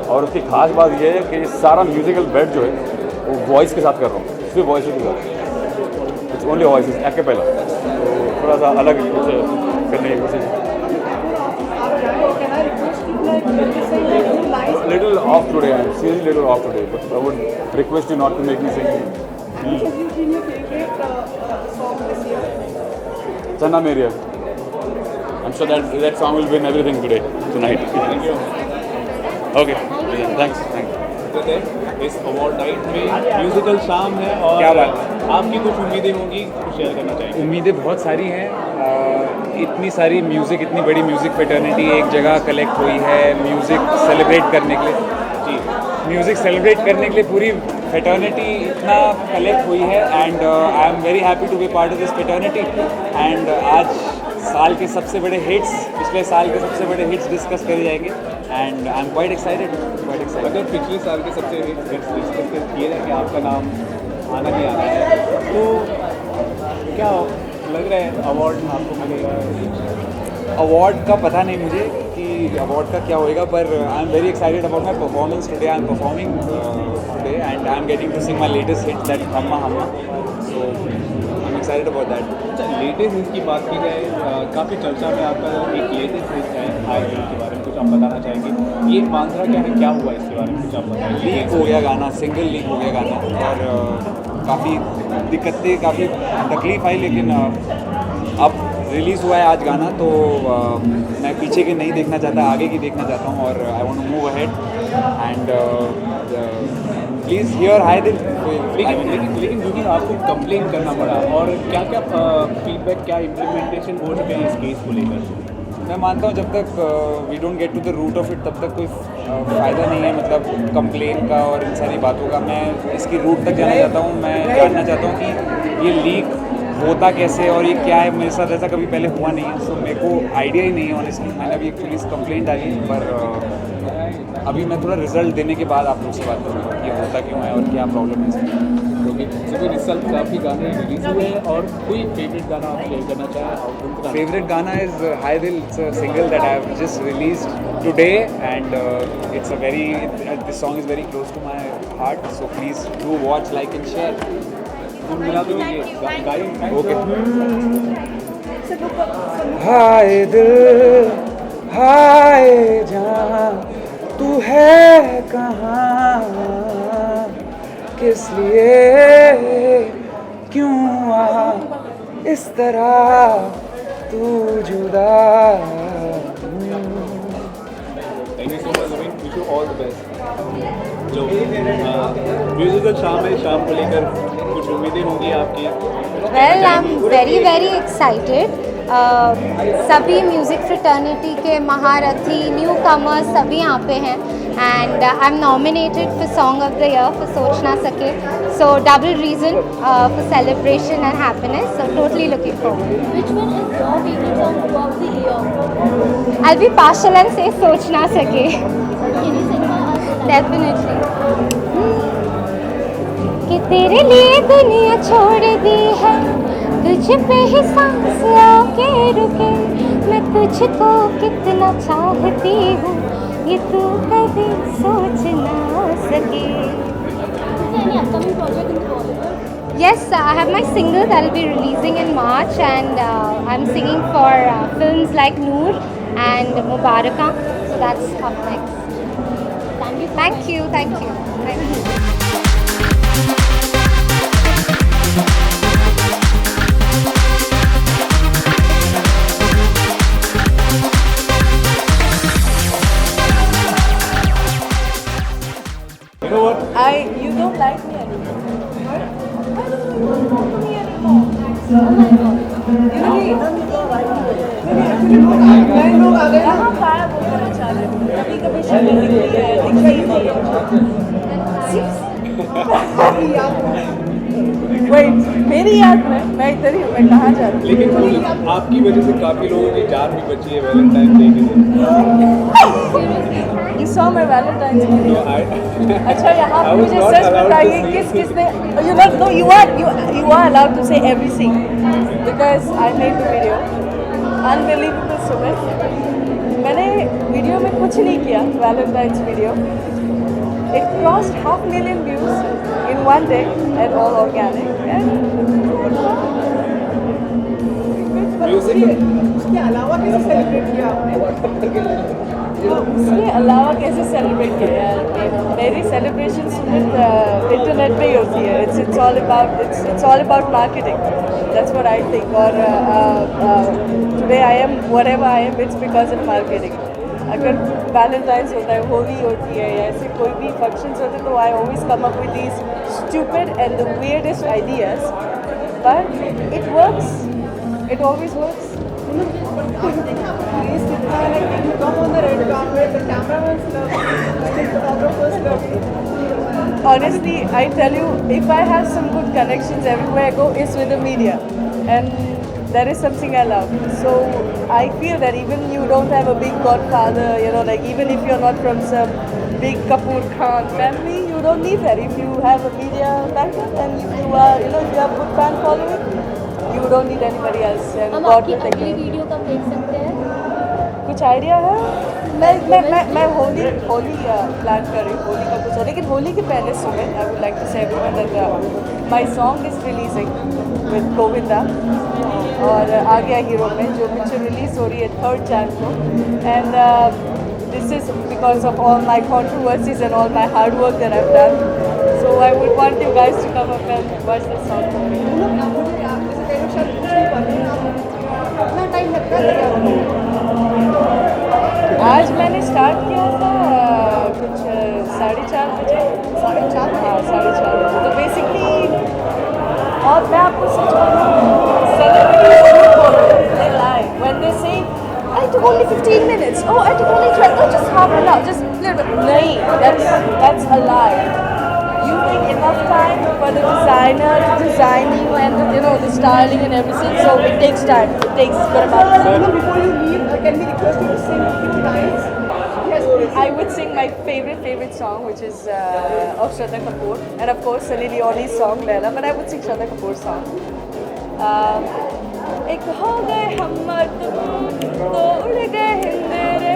और उसकी खास बात यह है कि ये सारा म्यूजिकल बेड जो है वो वॉइस के साथ कर रहा हूँ, सिर्फ वॉइस के साथ, इट्स ओनली वॉइस एक्apella। तो थोड़ा सा अलग करने की कोशिश। Little off today, I'm seriously little off today, but I would request you not to make me sing. Channa Meria. I'm sure that song will win everything today, tonight. Thank you. Okay, thanks. इस award night में musical शाम है और क्या बात, आपकी कुछ उम्मीदें होंगी, कुछ शेयर करना चाहिए? उम्मीदें बहुत सारी हैं। इतनी सारी म्यूज़िक, इतनी बड़ी म्यूज़िक फ्रेटर्निटी एक जगह कलेक्ट हुई है म्यूज़िक सेलिब्रेट करने के लिए। जी, म्यूज़िक सेलिब्रेट करने के लिए पूरी फ्रेटर्निटी इतना कलेक्ट हुई है and I am very happy to be part of this fraternity. And आज साल के सबसे बड़े हिट्स, पिछले साल के सबसे बड़े हिट्स डिस्कस करे जाएंगे and I am quite excited. अगर पिछले साल के सबसे हिट्स डिस्कस किए जाए कि आपका नाम आना ही आना है, तो क्या लग रहा है अवार्ड आपको मिलेगा? अवार्ड का पता नहीं मुझे कि अवार्ड का क्या होएगा, पर I am very excited about my performance today. I am performing today and I am getting to sing my latest hit that हम्मा हम्मा, so I am excited about that. Latest hit की बात की जाए, काफ़ी चर्चा में आपका एक लेटेस्ट हिट है हाई हिल के बारे में कुछ आप बताना चाहेंगे? ये मांझा क्या है, क्या हुआ इसके बारे में कुछ आप बताएंगे? लीक हो गया गाना, सिंगल लीक हो गया गाना और काफ़ी दिक्कतें, काफ़ी तकलीफ आई, लेकिन अब रिलीज़ हुआ है आज गाना। तो मैं पीछे की नहीं देखना चाहता, आगे की देखना चाहता हूँ और I want to move ahead and please hear Hai Dil. लेकिन क्योंकि आपको कंप्लेन करना पड़ा, और क्या क्या फीडबैक, क्या इम्प्लीमेंटेशन हो चुके हैं इस केस को लेकर? मैं मानता हूँ जब तक we don't get to the root of it तब तक कोई फ़ायदा नहीं है, मतलब कंप्लेन का और इन सारी बातों का। मैं इसकी रूट तक जाना चाहता हूँ, मैं जानना चाहता हूँ कि ये लीक होता कैसे और ये क्या है। मेरे साथ ऐसा कभी पहले हुआ नहीं है, सो मेरे को आइडिया ही नहीं है ऑनेस्टली। मैंने अभी एक पुलिस कंप्लेंट डाली, पर अभी मैं थोड़ा रिजल्ट देने के बाद आप लोग से बात करूँगा कि होता क्यों है और क्या प्रॉब्लम है इसमें। इस साल काफ़ी गाने रिलीज हुए हैं, और कोई फेवरेट गाना आप शेयर करना चाहें? फेवरेट गाना is Hai Dil, it's a single that I have just released today and it's a very, this song is very close to my heart, so please do watch, like and share. मिला तो ये okay. हाय दिल हाय जान, तू है कहाँ, किस लिए, क्यों आ इस तरह तू जुदा। Thank you so much, wish you all the best. जो म्यूजिकल शाम है, शाम को लेकर कुछ उम्मीदें होंगी आपकी? Well, I am very excited. सभी म्यूज़िक फ्रेटर्निटी के महारथी, न्यू कमर्स सभी यहाँ पे हैं and I am nominated for song of the year for सोच ना सके, so double reason for celebration and happiness, so totally looking forward. Which one is your favorite song of the year? I'll be partial and say सोच ना सके। Can you sing for us? Definitely। कि तेरे लिए दुनिया छोड़ दी है, तुझ पे ही सांस आके रुके, मैं तुझको कितना चाहती हूँ, ये तू कभी सोच ना सके। Any upcoming project in Bollywood? Yes, I have my single that will be releasing in March and I'm singing for films like Noor and Mubaraka, so that's up next. Thank you. You know what? You don't like me anymore. Why don't you talk to me anymore? Oh my God. नहीं लोग आ गए यहाँ गायब हो जाना चाह रहे हैं, कभी कभी शक्ल दिखती है, दिखाई नहीं है। वेट, मेरी याद में मैं इधर ही हूँ, मैं कहाँ जा रही हूँ? लेकिन आपकी वजह से काफ़ी लोगों की जान भी बची है वैलेंटाइन डे के दिन। You saw my Valentine's Day. अच्छा, यहाँ पे मुझे सच बताइए किसने you are allowed to say everything because I made the video. Unbelievable Sumit. मैंने वीडियो में कुछ नहीं किया, Valentine's video. It crossed 500,000 views in one day and all organic. उसके अलावा कैसे सेलिब्रेट किया आपने? उसके अलावा कैसे सेलिब्रेट किया यार? मेरी सेलिब्रेशन इंटरनेट पे ही होती है. It's all about marketing. That's what I think. और today I am whatever I am. It's because of marketing. अगर वैलेंटाइंस होता है, होली होती है या ऐसे कोई भी फंक्शंस होते हैं तो I always come up with these stupid and the weirdest ideas. But it works. It always works. Honestly, I tell you, if I have some good connections everywhere I go, it's with the media, and that is something I love. So I feel that even you don't have a big godfather, like even if you're not from some big Kapoor Khan family, you don't need that. If you have a media background and if you are, you have good fan following, you don't need anybody else. And हम God आपकी will take अगली care. Video कब देख सकते हैं? कुछ idea है? मैं होली प्लान कर रही हूँ, होली का कुछ, लेकिन होली के पहले सुबह आई वुड लाइक टू से everyone that my song is releasing with Govinda और आ गया हीरो में, जो पिक्चर रिलीज हो रही है 3rd Jan को. And this is because of all my controversies and all my hard work that I've done. So I would want you guys to come up and watch the song for me. आज मैंने start किया था कुछ 4:30 बजे. 4:30? हाँ, 4:30 बजे. तो basically, और मैं आपको सच बोलूँ, सेलिब्रिटीज झूठ बोलते हैं, they lie when they say I took only 15 minutes. Oh, I took only 12. Oh, just half an hour, just a little bit. नहीं, that's a lie. You take enough time for the designer to design you and the styling and everything. So it takes time. It takes good amount of time. Before you leave, can we request you to sing a few lines? Yes, I would sing my favorite song, which is of Shraddha Kapoor, and of course Sunny Leone's song Laila. But I would sing Shraddha Kapoor's song. एक हो गए हम मर्द तो उड़ गए हिंदेरे,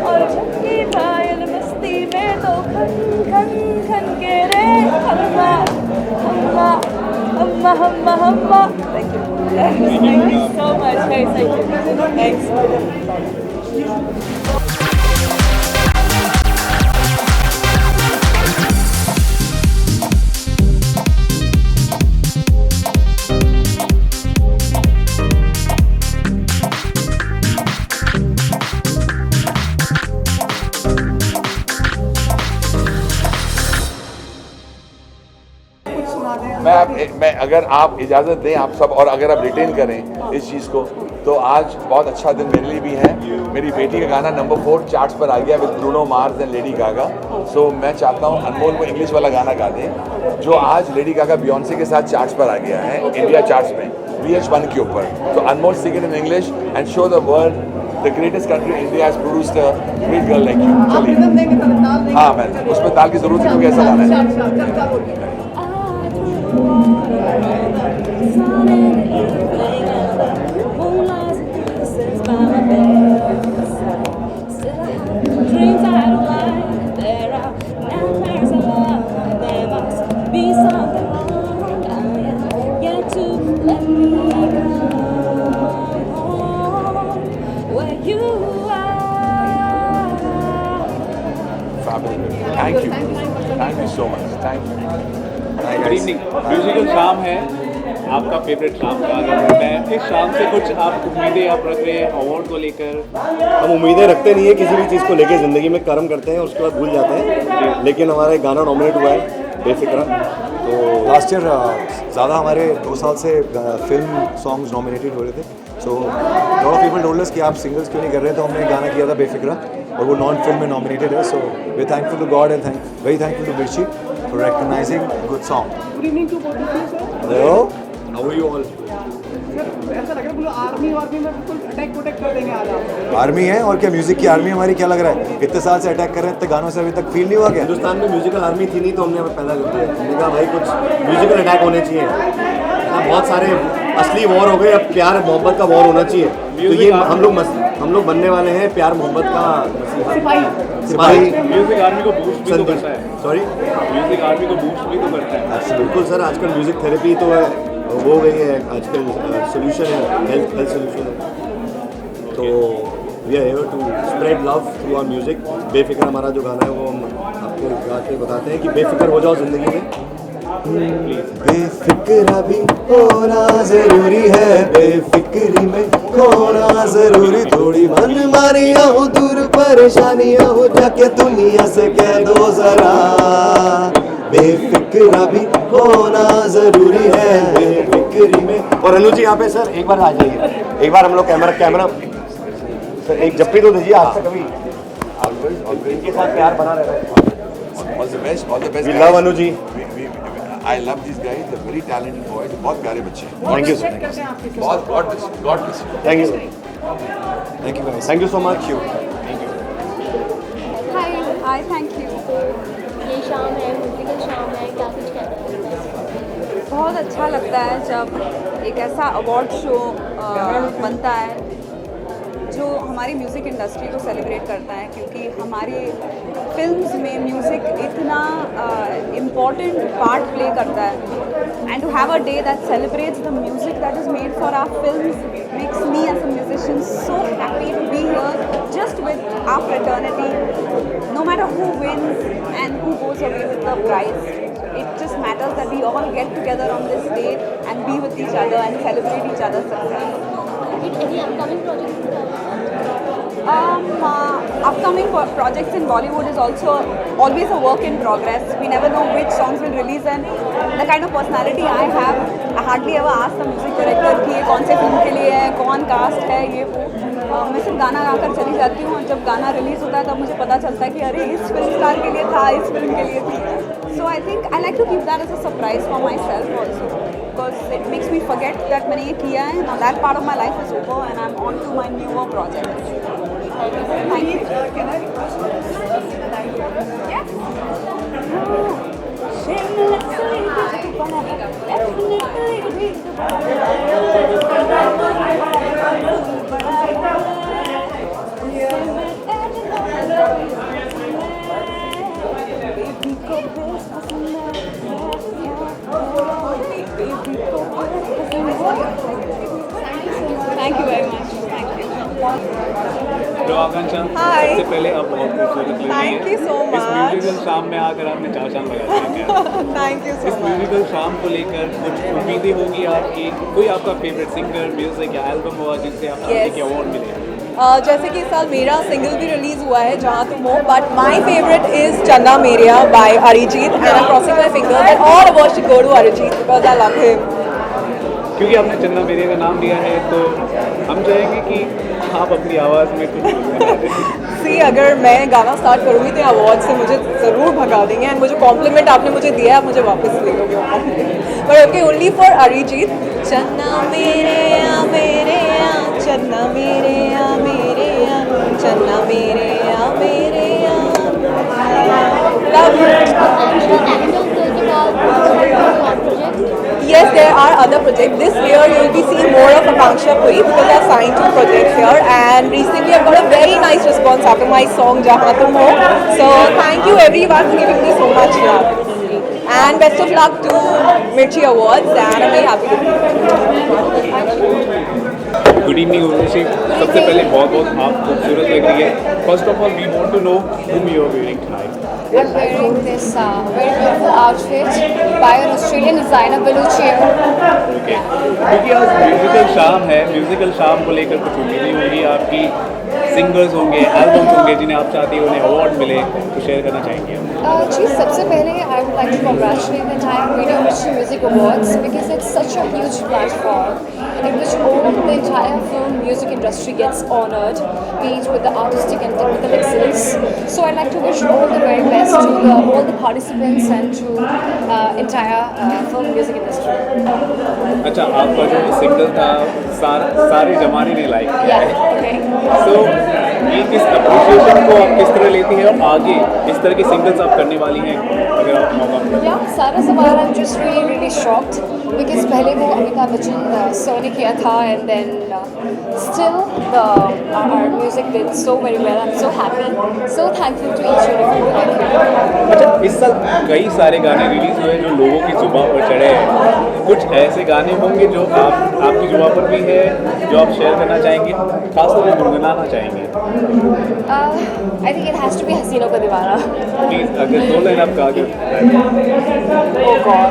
और झपकी घायल मस्ती में तो खन खन खन के रे हम्मा हम्मा हम्मा हम्मा हम्मा. Thank you so much, guys. Thank you. Thanks. मैं अगर आप इजाज़त दें आप सब, और अगर आप रिटेन करें इस चीज़ को, तो आज बहुत अच्छा दिन मेरे लिए भी है. मेरी बेटी का गाना नंबर 4 चार्ट्स पर आ गया with Bruno Mars and Lady Gaga. So मैं चाहता हूँ अनमोल को इंग्लिश वाला गाना गा दें, जो आज लेडी गागा बियॉन्से के साथ चार्ट्स पर आ गया है, इंडिया चार्ट्स में VH1 के ऊपर. तो Anmol sing it in English and show the world the greatest country India has produced a great girl like you. चलिए. हाँ, मैं उसमें ताल की जरूरत है क्योंकि ऐसा गाना है. Thank you so much. Thank you. Good evening. Musical शाम है, आपका फेवरेट शाम का अगर मैं इस शाम से कुछ आप उम्मीदें आप रख रहे हैं अवार्ड को लेकर? हम उम्मीदें रखते नहीं है किसी भी चीज़ को लेकर, ज़िंदगी में कर्म करते हैं उसके बाद भूल जाते हैं. लेकिन हमारा एक गाना नॉमिनेट हुआ है बेफिक्रा, तो लास्ट ईयर ज़्यादा हमारे 2 साल से फिल्म सॉन्ग्स नॉमिनेटेड हो रहे थे. So lot of people told us कि आप सिंगल्स क्यों नहीं कर रहे हैं, तो हमने एक गाना किया था बेफिक्रा और वो नॉन फिल्म में नॉमिनेटेड है. So we thankful to god and very thankful to Mirchi for recognizing a good song. Good evening to both of you, sir. Hello, how are you all? ऐसा लग रहा है आर्मी में बिल्कुल अटैक कर देंगे आज आप। आर्मी है और क्या, म्यूजिक की आर्मी हमारी, क्या लग रहा है? इतने साल से अटैक कर रहे हैं, इतने गानों से अभी तक फील नहीं हुआ क्या? हिंदुस्तान में म्यूजिकल आर्मी थी नहीं तो हमने पैदा कर दिया। हमने कहा भाई कुछ म्यूजिकल अटैक होने चाहिए। बहुत सारे असली वॉर हो गए, अब प्यार मोहब्बत का वॉर होना चाहिए। तो ये हम लोग बनने वाले हैं प्यार मोहब्बत का सिपाही। म्यूजिक आर्मी को बूस्ट भी तो करता है। सॉरी, म्यूजिक आर्मी को बूस्ट भी तो करता है। अच्छा, बिल्कुल सर, आजकल म्यूजिक थेरेपी तो है, वो गई है आजकल, सोल्यूशन है, हेल्थ सोल्यूशन है। तो we are here to spread love through our music. बेफिक्र हमारा जो गाना है वो हम आपको गा के बताते हैं कि बेफिक्र हो जाओ ज़िंदगी में। बेफिक्र भी होना जरूरी है, बेफिक्री में होना जरूरी, थोड़ी मनमानियाँ हो, दूर परेशानियाँ हो, जाके दुनिया से कह दो जरा, बेफिक्र भी होना जरूरी है बेफिक्री में। और अनुज जी यहाँ पे सर एक बार आ जाइए, एक बार हम लोग कैमरा सर एक जप्पी तो दीजिए आज तक कभी इनके साथ प्यार बना रहता है। All the best, all the best. We love Anu ji. I love these guys. They're very talented boys. बहुत प्यारे बच्चे हैं। Thank you sir. बहुत God bless you. God bless you. Thank you sir. Thank you guys. Thank you so much. Thank you. Hi thank you. ये शाम है, musical शाम है, क्या कुछ कहना है? बहुत अच्छा लगता है जब एक ऐसा अवार्ड शो बनता है जो हमारी म्यूज़िक इंडस्ट्री को सेलिब्रेट करता है, क्योंकि हमारी फिल्म्स में म्यूज़िक इतना इम्पॉर्टेंट पार्ट प्ले करता है। And to have a day that celebrates the music that is made for our films makes me as a musician so happy to be here just with our fraternity, no matter who wins and who goes away with the prize. It just matters that we all get together on this day and be with each other and celebrate each other's success. Any upcoming projects? Upcoming projects in Bollywood is also always a work in progress. We never know which songs will release, and the kind of personality I have, I hardly ever ask the music director कि ये कौन से film के लिए है, कौन cast है, ये वो। मैं सिर्फ गाना गाकर चली जाती हूँ और जब गाना रिलीज़ होता है तब मुझे पता चलता है कि अरे इस फिल्म स्टार के लिए था, इस फिल्म के लिए थी। So I think I like to keep that as a surprise for myself also, because it makes me forget that मैंने ये किया है, now that part of my life is over and I'm on to my newer project. Thank you. Can I request? Yes. Thank you very much. Thank you. Hello Akanksha, Hi. सबसे पहले आप बहुत खूबसूरत लग रही हैं। Thank you so इस much. Musical शाम में आकर आपने चार चांद लगा दिए। Thank you so इस much. म्यूजिकल शाम को लेकर कुछ उम्मीदें होगी आपकी? कोई आपका फेवरेट सिंगर, म्यूजिक या एल्बम हुआ जिससे आप चाहते हैं कि अवार्ड मिले? जैसे कि इस साल मेरा सिंगल भी रिलीज हुआ है जहाँ तुम हो, but my favourite is Channa Mereya by Arijit and I am crossing my finger that all awards should go to Arijit because I love him. क्योंकि आपने चन्ना मेरिया का नाम लिया है तो हम चाहेंगे कि आप अपनी आवाज़ में कुछ सी अगर मैं गाना स्टार्ट करूँगी तो अवार्ड से मुझे ज़रूर भगा देंगे एंड मुझे कॉम्प्लीमेंट आपने मुझे दिया है आप मुझे वापस ले लोगे but okay only for Arijit. चन्ना मेरिया मेरिया चन्ना मेरिया मेरिया चन्ना मेरिया मेरिया Yes, there are other projects. This year you will be seeing more of Akanksha Puri because I signed 2 projects here and recently I got a very nice response after my song Jahan Tum Ho. So thank you everyone for giving me so much love. And best of luck to Mirchi Awards and I'm very happy to be here. Good evening Urvashi, सबसे पहले बहुत बहुत आप खूबसूरत लग रही है। First of all we want to know whom you are wearing tonight. I'm wearing this very beautiful outfit by an Australian designer, Belluccio. Okay. क्योंकि आज म्यूजिकल शाम है, म्यूजिकल शाम को लेकर कुछ उम्मीदें होंगी आपकी, सिंगर्स होंगे, एल्बम्स होंगे जिन्हें आप चाहती हैं उन्हें अवार्ड मिले, तो शेयर करना चाहेंगे? जी सबसे पहले I would like to congratulate the entire Video Mirchi Music Awards because it's such a huge platform in which all the entire film music industry gets honored, be it with the artistic and technical excellence. So I'd like to wish all the very best to all the participants and to entire film music industry. अच्छा, आपका जो single था सारे जमाने ने like किया है, तो ये किस अप्रिशिएशन को आप किस तरह लेती हैं और आगे इस तरह के सिंगल्स आप करने वाली हैं अगर आप मौका मिले? Yeah, सारा सवाल I'm just really shocked because पहले वो अमिताभ बच्चन सर ने किया था and then still our music did so very well. I'm so happy, so thankful to each and every one. अच्छा, इस साल कई सारे गाने रिलीज हुए जो लोगों की जुबान पर चढ़े हैं, कुछ ऐसे गाने होंगे जो आपकी जुबान पर भी है जो आप शेयर करना चाहेंगे, खासतौर पर गुनगुनाना चाहेंगे? I think it has to be हसीनों का दीवाना. प्लीज अगर 2 लाइन आप गा के Oh God.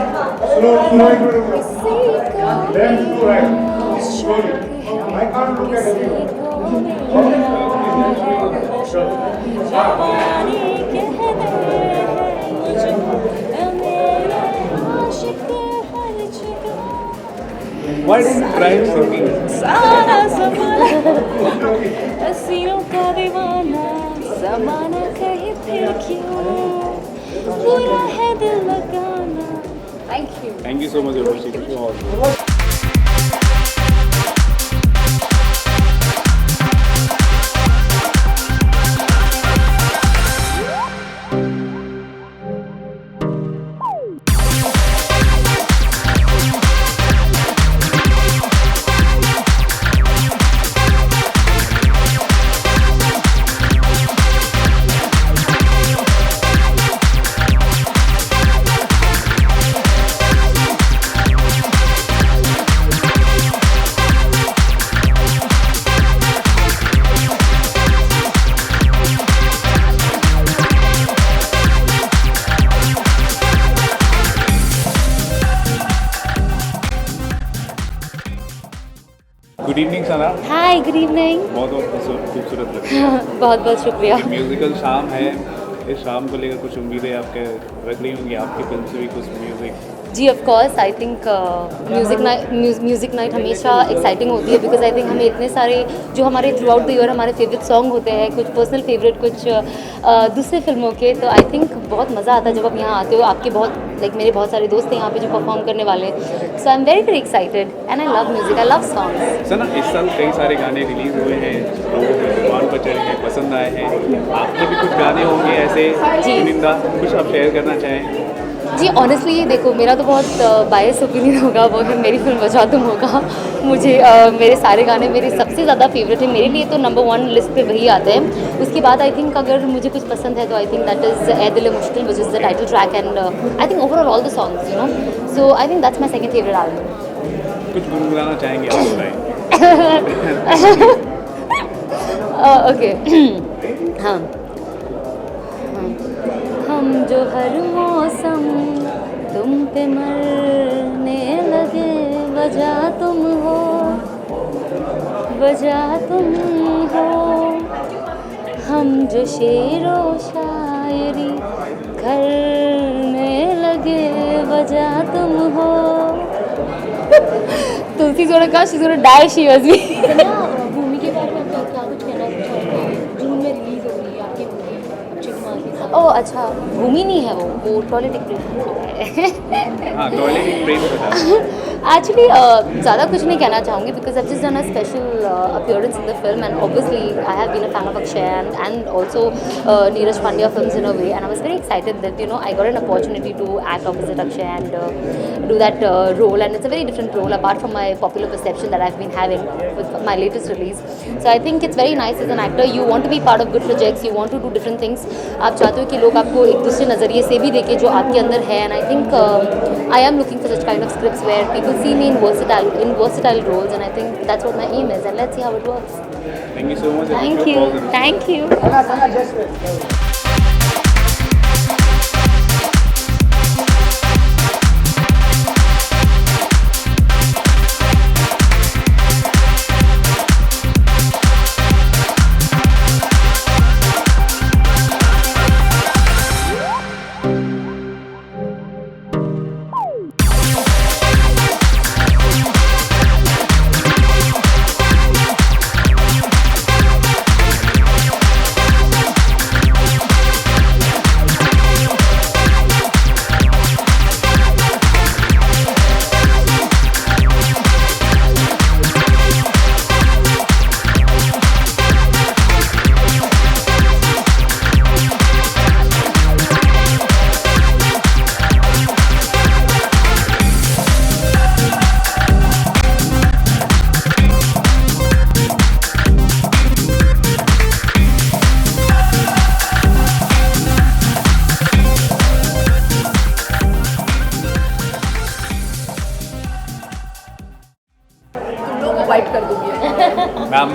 Why is Brian singing? सारा ज़माना हसीनों का दीवाना, ज़माना कहे फिर क्यों बुरा है दिल लगाना. Thank you. Thank you so much, Urvashi. Wish you all the best. Good evening Sana. Hi, good evening. बहुत खूबसूरत लग रही है. बहुत बहुत शुक्रिया. म्यूजिकल शाम है, इस शाम को लेकर कुछ उम्मीदें आपके रख रही होंगी, आपकी फिल्म से भी कुछ म्यूजिक? जी of course, I think music night हमेशा एक्साइटिंग होती है बिकॉज आई थिंक हमें इतने सारे जो हमारे थ्रू आउट द ईयर हमारे फेवरेट सॉन्ग होते हैं, कुछ पर्सनल फेवरेट, कुछ दूसरे फिल्मों के, तो आई थिंक बहुत मज़ा आता है जब आप यहाँ आते हो. आपके बहुत मेरे बहुत सारे दोस्त हैं यहाँ पे जो परफॉर्म करने वाले हैं. So I am very excited and I love music, I love songs. Sana, इस साल कई सारे गाने रिलीज हुए हैं, लोगों के जुबान पर चढ़े हैं, पसंद आए हैं. आपके भी कुछ गाने होंगे ऐसे चुनिंदा, कुछ आप शेयर करना चाहें? जी ऑनेस्टली देखो, मेरा तो बहुत बायस ओपिनियन होगा, वो है मेरी फिल्म बजा तुम होगा. मुझे मेरे सारे गाने मेरे सबसे ज़्यादा फेवरेट है, मेरे लिए तो नंबर 1 लिस्ट पे वही आते हैं. उसके बाद आई थिंक अगर मुझे कुछ पसंद है तो I think that is a दिल मुश्किल which is the title track and I think overall all the songs you know. So I think that's my second favourite album. कुछ गुनगुनाना चाहेंगे आप? ओके. हाँ, हम जो हर मौसम तुम पे मरने लगे, वजह तुम हो, वजह तुम हो. हम जो शेरो शायरी करने लगे, वजह तुम हो. तुलसी जोड़ा का शी जोड़ा डाई शी वाज भी. भूमि के बारे में क्या कुछ कहना चाहोगे? जून में रिलीज हो रही है आपकी मूवी अक्षय कुमार के साथ. ओह अच्छा, भूमि नहीं है वो टॉयलेटिक प्रेम है. हाँ, टॉयलेटिक प्रेम था. एक्चुअली ज़्यादा कुछ नहीं कहना चाहूँगी because I just done a special appearance in the film and obviously I have been a fan of Akshay and also Neeraj Pandya films in a way and I was very excited that you know I got an opportunity to act opposite Akshay and do that role, and it's a very different role apart from my popular perception that I've been having with my latest release. So I think it's very nice as an actor, you want to be part of good projects, you want to do different things. आप चाहते हो कि लोग आपको एक दूसरे नज़रिए से भी देखें जो आपके अंदर है, and I think I am looking for such kind of scripts where people see me in versatile roles, and I think that's what my aim is, and let's see how it works. Thank you so much. Thank you.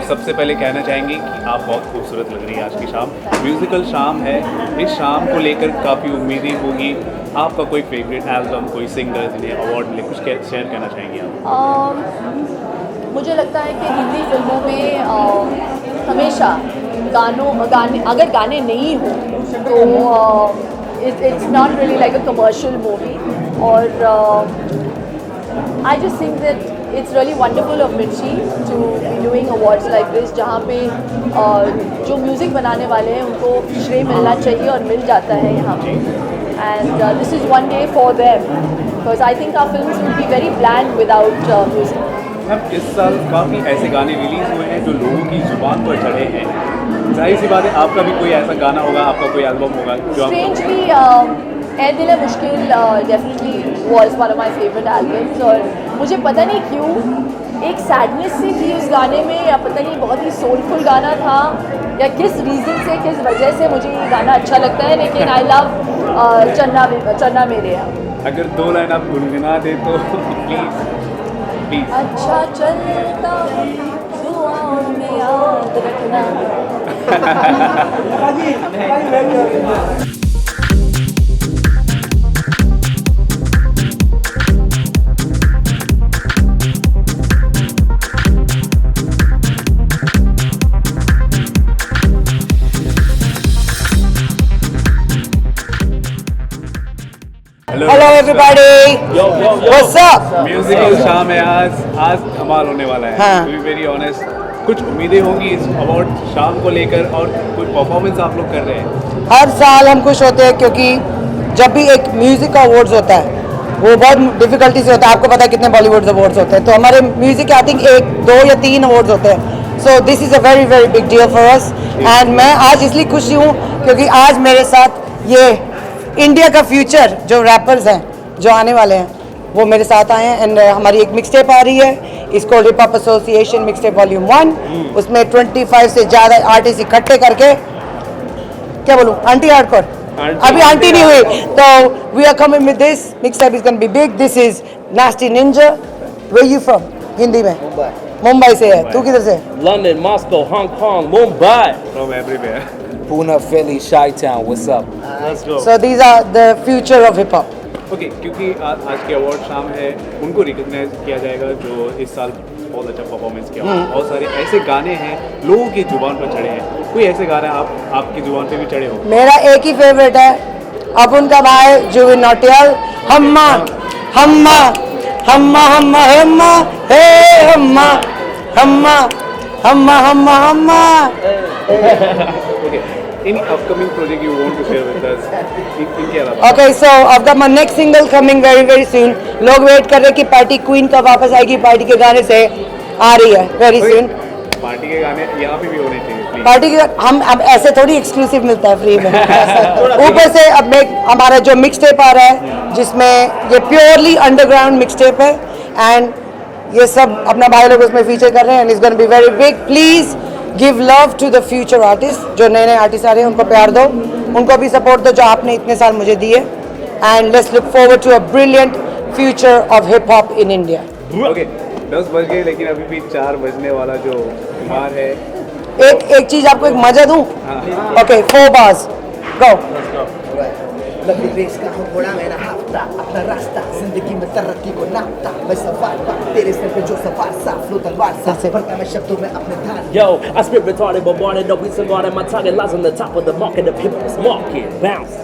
सबसे पहले कहना चाहेंगे कि आप बहुत खूबसूरत लग रही है आज की शाम। म्यूज़िकल शाम है, इस शाम को लेकर काफ़ी उम्मीदें होगी। आपका कोई फेवरेट एल्बम, कोई सिंगर जिन्हें अवार्ड मिले, कुछ शेयर करना चाहेंगे आप? मुझे लगता है कि हिंदी फिल्मों में हमेशा गाने अगर गाने नहीं हो तो it's not really like a commercial movie. और I just think that it's really wonderful of Mirchi to be doing awards like this, जहाँ पे जो म्यूज़िक बनाने वाले हैं उनको श्रेय मिलना चाहिए और मिल जाता है यहाँ पे। And this is one day for them because I think our films will be very bland without music. Ma'am, इस साल काफ़ी ऐसे गाने रिलीज़ हुए हैं जो लोगों की ज़ुबान पर चढ़े हैं। जाहिर सी बात है आपका भी कोई ऐसा गाना होगा, आपका कोई एल्बम होगा जो Strangely, ए दिल है मुश्किल definitely was one of my favourite albums. और मुझे पता नहीं क्यों एक सैडनेस सी थी उस गाने में, या पता नहीं बहुत ही सोलफुल गाना था, या किस रीज़न से, किस वजह से मुझे ये गाना अच्छा लगता है। लेकिन आई लव चन्ना मेरे यहाँ। अगर 2 लाइन आप गुनगुना दे तो प्लीज़ प्लीज़। अच्छा चलता दुआओं में याद रखना। Hello everybody. What's up? Musical शाम है आज धमाल होने वाला है। हाँ। To be very honest, कुछ उम्मीदें होंगी इस अवार्ड शाम को लेकर और कोई परफॉर्मेंस आप लोग कर रहे हैं? हर साल हम खुश होते हैं क्योंकि जब भी एक म्यूजिक का अवार्ड्स होता है वो बहुत डिफिकल्टी से होता है। आपको पता है कितने बॉलीवुड अवार्ड्स होते हैं, तो हमारे म्यूजिक के आई थिंक 1, 2 या 3 अवार्ड्स होते हैं। So this is a very very big deal for us and मैं आज इसलिए खुशी हूँ क्योंकि आज मेरे साथ ये इंडिया का फ्यूचर जो रैपर्स हैं जो आने वाले हैं वो मेरे साथ आए हैं। एंड हमारी एक मिक्स टेप आ रही है, इसको hip hop association mix tape volume 1। उसमें 25 से ज़्यादा आर्टिस्ट इकट्ठे करके, क्या बोलूँ, आंटी हार्डकोर, अभी आंटी नहीं हुई, तो we are coming with this mix tape is gonna be big. This is Nasty Ninja. Where you from? Hindi में मुंबई से है। तू किधर से? London, Moscow, Hong Kong, Mumbai, from everywhere. Pune, Philly, Chi-Town, what's up? Let's go. So these are the future of hip hop. Okay, क्योंकि आज के award शाम है, उनको रिकॉग्नाइज किया जाएगा जो इस साल बहुत अच्छा परफॉर्मेंस किया। बहुत सारे ऐसे गाने हैं लोगों की जुबान पर चढ़े हैं। कोई ऐसे गाने आपकी जुबान पे भी चढ़े हो? मेरा एक ही फेवरेट है, अब उनका भाई जुबिन नौटियाल, हम्मा हम्मा हम्मा हम्मा हम्मा हे हम्मा हम्मा हम्मा हम्मा हम्मा। Okay, any upcoming project you want to share with us? इनके अलावा? Okay, so I've got my next single coming very very soon. लोग वेट कर रहे हैं कि पार्टी क्वीन कब वापस आएगी, पार्टी के गाने से आ रही है very soon. पार्टी के गाने यहाँ पे भी होने चाहिए please. पार्टी के हम अब ऐसे थोड़ी एक्सक्लूसिव मिलता है फ्री में। ऊपर से अब हमारा जो मिक्स टेप आ रहा है जिसमें ये प्योरली अंडरग्राउंड मिक्स टेप है एंड ये सब अपना भाई लोग उसमें फीचर कर रहे हैं and it's gonna be very big. Please give love to the future artist, जो नए नए आर्टिस्ट आ रहे हैं उनको प्यार दो, उनको भी सपोर्ट दो जो आपने इतने साल मुझे दिए and let's look forward to a brilliant future of hip hop in India. Okay, 10 बज गए लेकिन अभी भी 4 बजने वाला जो कुमार है। एक चीज आपको एक मजा दूं? ओके, 4 bars गो। लंबी रेस का हूँ घोड़ा मेरा हफ्ता, अपना रास्ता जिंदगी में तरक्की को नापता, मैं सवार तेरे सर पे जो सवार साफ लो तलवार साफ भरता मैं शब्दों में अपने धार। Yo, I spit retarded, bombarded, no reason why my target lies on the top of the market, the hip-hop's market, bounce.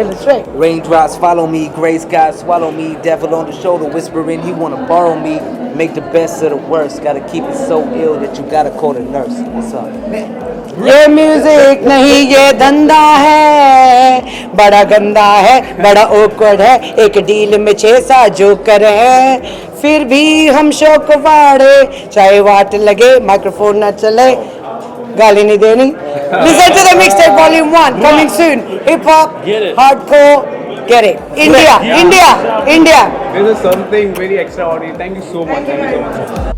Illustrate. Raindrops follow me, gray skies swallow me, devil on the shoulder whispering he wanna borrow me. Make the best of the worst, gotta keep it so ill that you gotta call the nurse. What's up? ये music नहीं ये धंधा है, बड़ा गंदा है, बड़ा awkward है, एक डील में 6-7 जोकर है, फिर भी हम शौक वाड़े, चाहे वाट लगे माइक्रोफोन ना चले, गाली नहीं देनी। Listen to the mixtape volume 1 coming soon. Hip hop, hardcore, get it. India, India, India. This is something very extraordinary. Thank you so much. Thank you so much.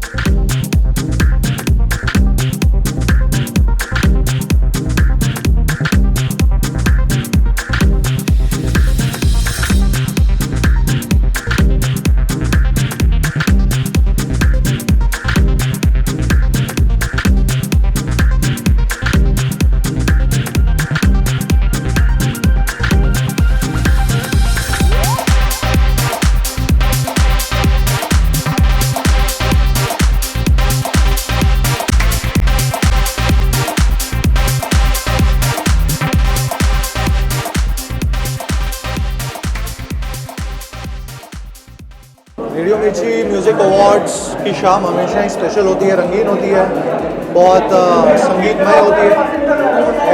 मिर्ची म्यूज़िक अवार्ड्स की शाम हमेशा ही special होती है, रंगीन होती है, बहुत संगीतमय होती है।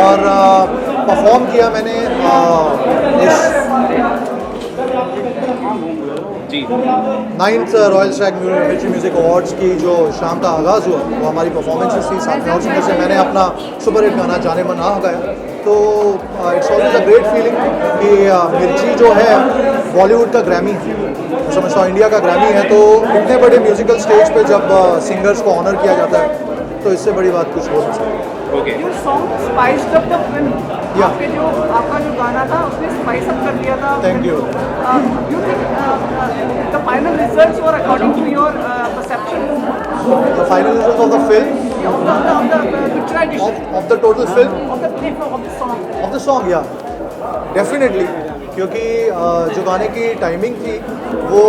और परफॉर्म किया मैंने इस 9th रॉयल स्टैग मिर्ची म्यूज़िक अवार्ड्स की जो शाम का आगाज़ हुआ वो हमारी परफॉर्मेंसेस थी। साथ में और सिंगर से मैंने अपना सुपर हिट गाना जाने मन आ गाया। तो it's always a great feeling कि मिर्ची जो है बॉलीवुड का ग्रैमी है, मैं समझता हूँ इंडिया का ग्रैमी है। तो इतने बड़े म्यूज़िकल स्टेज पे जब सिंगर्स को ऑनर किया जाता है तो इससे बड़ी बात कुछ हो नहीं सकती। Okay. You song spiced up the film. Yeah. आपका जो गाना था उसने स्पाइस अप कर दिया था। Thank you. You think the final results were according to your perception? The final results of the film? Of the picturization. Of the total film? Of the song. Of the song, yeah. Definitely. क्योंकि जो गाने की timing थी वो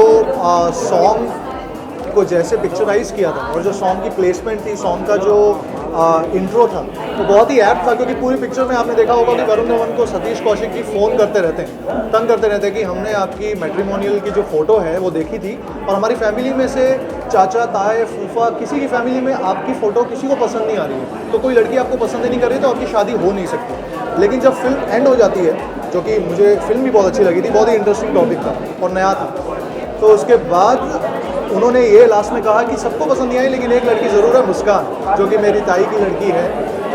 song को जैसे picturise किया था और जो सॉन्ग की प्लेसमेंट थी, सॉन्ग का जो इंट्रो था वो बहुत ही ऐप्ट था। क्योंकि पूरी पिक्चर में आपने देखा होगा कि वरुण धवन को सतीश कौशिक जी फ़ोन करते रहते हैं, तंग करते रहते हैं कि हमने आपकी मैट्रिमोनियल की जो फ़ोटो है वो देखी थी और हमारी फैमिली में से चाचा, ताए, फूफा, किसी की फैमिली में आपकी फ़ोटो किसी को पसंद नहीं आ रही है, तो कोई लड़की आपको पसंद नहीं कर रही तो आपकी शादी हो नहीं सकती। लेकिन जब फिल्म एंड हो जाती है, जो कि मुझे फिल्म भी बहुत अच्छी लगी थी, बहुत ही इंटरेस्टिंग टॉपिक था और नया था, तो उसके बाद उन्होंने ये लास्ट में कहा कि सबको पसंद नहीं आई लेकिन एक लड़की ज़रूर है, मुस्कान, जो कि मेरी ताई की लड़की है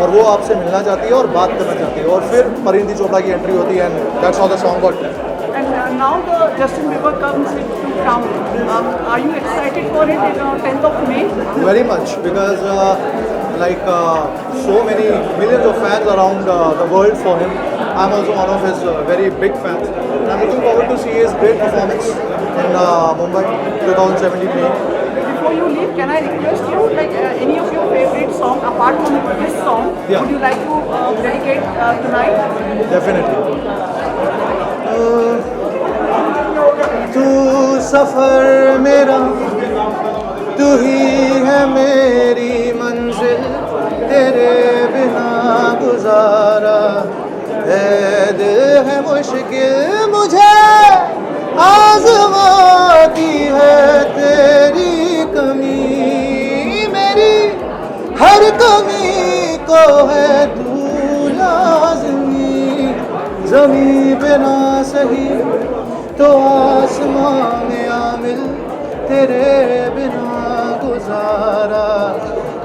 और वो आपसे मिलना चाहती है और बात करना चाहती है। और फिर परिणीति चोपड़ा की एंट्री होती है and that's how the song got. And now the Justin Bieber comes to town. Are you excited for it on 10th of May? Very much, because so many millions of fans around the world for him. I'm also one of his very big fans. And I'm looking forward to see his great performance in Mumbai 2017 May. Before you leave, can I request you, any of your favorite song apart from this song, Yeah. would you like to dedicate tonight? Definitely. तू सफ़र मेरा, तू ही है मेरी मंजिल, तेरे बिना गुजारा है दिल है मुश्किल मुझे आज़माती है तेरी कमी, मेरी हर कमी को है तू लाज़मी, ज़मीं पे ना सही तो आसमां में आमिल, तेरे बिना गुजारा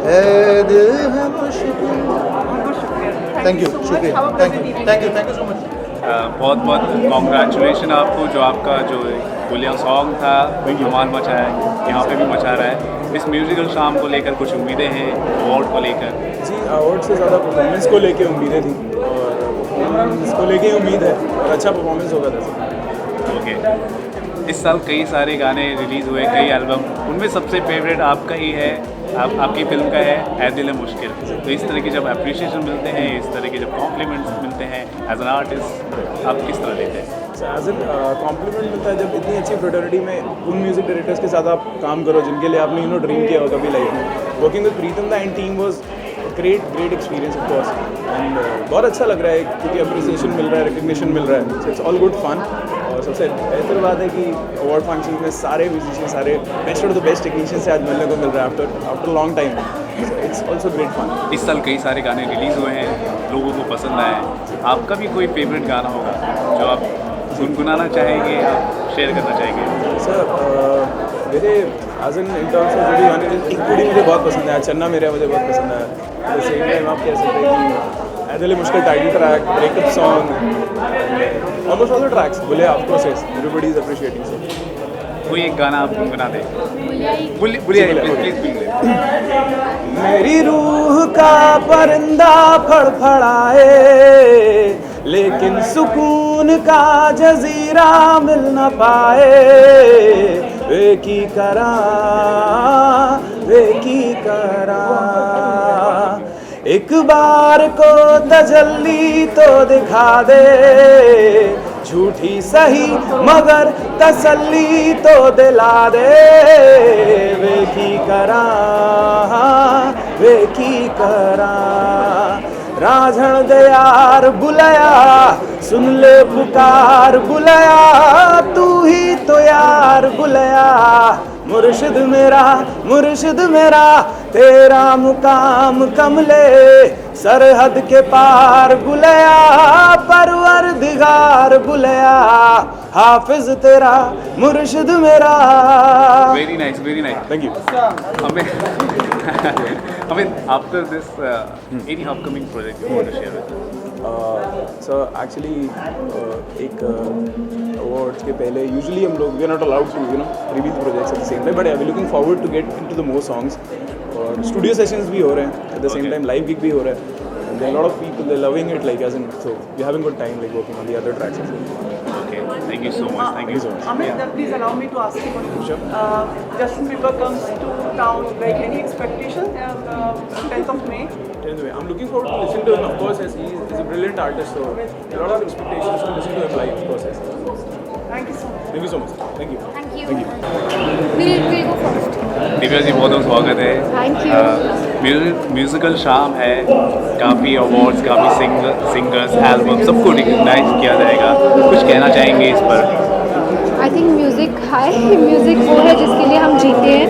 है दिल है मुश्किल। थैंक यू, शुक्रिया, थैंक यू सो मच। बहुत बहुत कॉन्ग्रेचुलेशन आपको, जो आपका जो बुलिया सॉन्ग था धमाल मचाया है, यहाँ पे भी मचा रहा है। इस म्यूजिकल शाम को लेकर कुछ उम्मीदें हैं अवार्ड को लेकर? जी, अवार्ड से ज़्यादा परफॉर्मेंस को लेके उम्मीदें थी और परफॉर्मेंस को लेके उम्मीद है और अच्छा परफॉर्मेंस होगा था। ओके, इस साल कई सारे गाने रिलीज़ हुए, कई एल्बम, उनमें सबसे फेवरेट आपका ही है, आपकी फिल्म का है ऐ दिल मुश्किल। तो इस तरह के जब अप्रिशिएशन मिलते हैं, इस तरह के जब कॉम्प्लीमेंट्स मिलते हैं एज एन आर्टिस्ट, आप किस तरह लेते हैं? एज एन कॉम्प्लीमेंट मिलता है जब इतनी अच्छी फ्रेटर्निटी में उन म्यूज़िक डायरेक्टर्स के साथ आप काम करो जिनके लिए आपने ड्रीम किया हो कभी लाइफ में। वर्किंग विद प्रीतम दा and team was great experience of course and बहुत अच्छा लग रहा है क्योंकि अप्रिसिएशन मिल रहा है, रिकग्निशन मिल रहा है, so it's all good fun. और सबसे बेहतर बात है कि अवार्ड फंक्शन में सारे म्यूजिशियन, सारे best of the best technician से आज मिलने को मिल रहा है after long time. It's also great fun. इस साल कई सारे गाने रिलीज़ हुए हैं, लोगों को पसंद आए, आपका भी कोई फेवरेट गाना होगा जो आप गुनगुनाना चाहेंगे या शेयर करना चाहेंगे? सर मेरे as an in terms of जो भी गाने, एक कुड़ी मुझे बहुत पसंद है, चन्ना मेरा मुझे बहुत पसंद है। एट द सेम टाइम आप कह सकते हैं कि Ae Dil Mushkil title track, breakup song, almost all the tracks बोले of course everybody is appreciating. So कोई एक गाना आप गुनगुना दें, प्लीज। मेरी रूह का परिंदा फड़फड़ाए लेकिन सुकून का जजीरा मिल न पाए, वे की करा एक बार को तजल्ली तो दिखा दे, झूठी सही मगर तसल्ली तो दिला दे, वे की करा राझण दयार बुलाया, सुन ले पुकार बुलाया, तू ही तो यार बुलाया, मुर्शिद मेरा तेरा मुकाम कमले सरहद के पार बुलया परवरदिगार बुलया हाफिज तेरा मुर्शिद मेरा. Very nice, very nice. Thank you. Amit, after this, any upcoming project you want to share with us? So actually एक awards के पहले usually हम लोग we are not allowed to reveal projects at the same time, but yeah, we're looking forward to get into the more songs. और studio sessions भी हो रहे हैं at the same time, live gig भी हो रहा है. And there are a lot of people, they're loving it, like as in, so we're having good time like working on the other tracks as well. Okay, thank you so much. Thank you so much. Amit, please allow me to ask you one question. Justin Bieber comes to town. Like any expectations? 10th of May. Anyway, I'm looking forward to listen to him. Of course, as he's a brilliant artist, so there are a lot of expectations to listen to him live. Of course, yes. Thank you so much. Thank you so much. Thank you. Thank you. Thank you. We'll go first. Divya ji बहुत बहुत स्वागत है. Thank you. Musical शाम है, काफ़ी awards, काफ़ी singers, album सबको recognise किया जाएगा. कुछ कहना चाहेंगे इस पर? आई थिंक म्यूज़िक है, म्यूज़िक वो है जिसके लिए हम जीते हैं.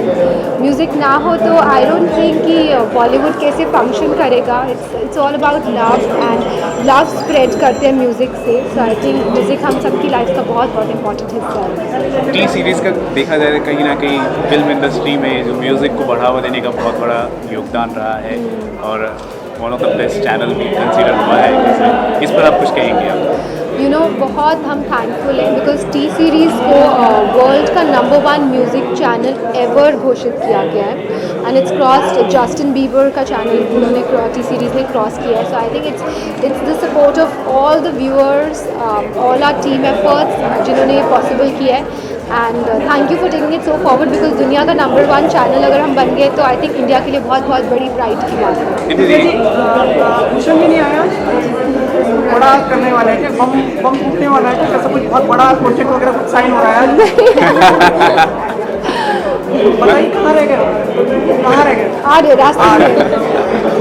म्यूज़िक ना हो तो आई डोंट थिंक कि बॉलीवुड कैसे फंक्शन करेगा. It's all about love and love spread करते हैं म्यूज़िक से. सो आई थिंक म्यूज़िक हम सबकी लाइफ का बहुत बहुत इंपॉर्टेंट हिस्सा है. टी सीरीज़ का देखा जाए तो कहीं ना कहीं फिल्म इंडस्ट्री में जो म्यूज़िक को बढ़ावा देने का बहुत बड़ा योगदान रहा है और one of the best channel भी कंसिडर हुआ है. इस पर आप कुछ कहेंगे? आप यू नो बहुत हम थैंकफुल हैं बिकॉज टी सीरीज़ को वर्ल्ड का नंबर 1 म्यूज़िक चैनल एवर घोषित किया गया है. And it's crossed Justin Bieber का चैनल उन्होंने टी सीरीज़ ने क्रॉस किया है. So I think it's the support of all the viewers, all our team efforts जिन्होंने ये पॉसिबल किया है. And thank you for taking it so forward because दुनिया का नंबर 1 चैनल अगर हम बन गए तो आई थिंक इंडिया के लिए बहुत बहुत बड़ी प्राइड की बात है. भूषण भी नहीं आया, बड़ा करने वाला है, बम फूटने वाला है, ऐसा कुछ बहुत बड़ा प्रोजेक्ट वगैरह कुछ साइन हो रहा है. बताइए कहाँ रह गए, कहाँ रह गए? आ रहे रास्ते में.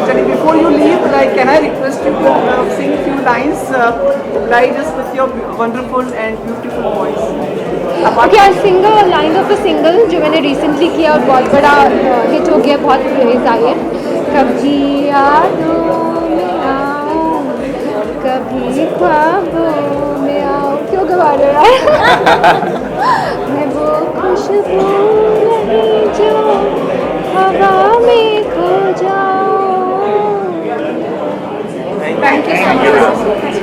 चलिए, before you leave, like can I request you to sing few lines, like just with your wonderful and beautiful voice. Okay, I sing a line of a single जो मैंने रिसेंटली किया और बहुत बड़ा हिट हो गया, बहुत प्रेज आई है. कभी यादों में आओ, कभी ख्वाबों में आओ. क्यों गवा रहे हो यार? मैं वो खुशबू नहीं जो हवा में खो जाओ. Thank you so much.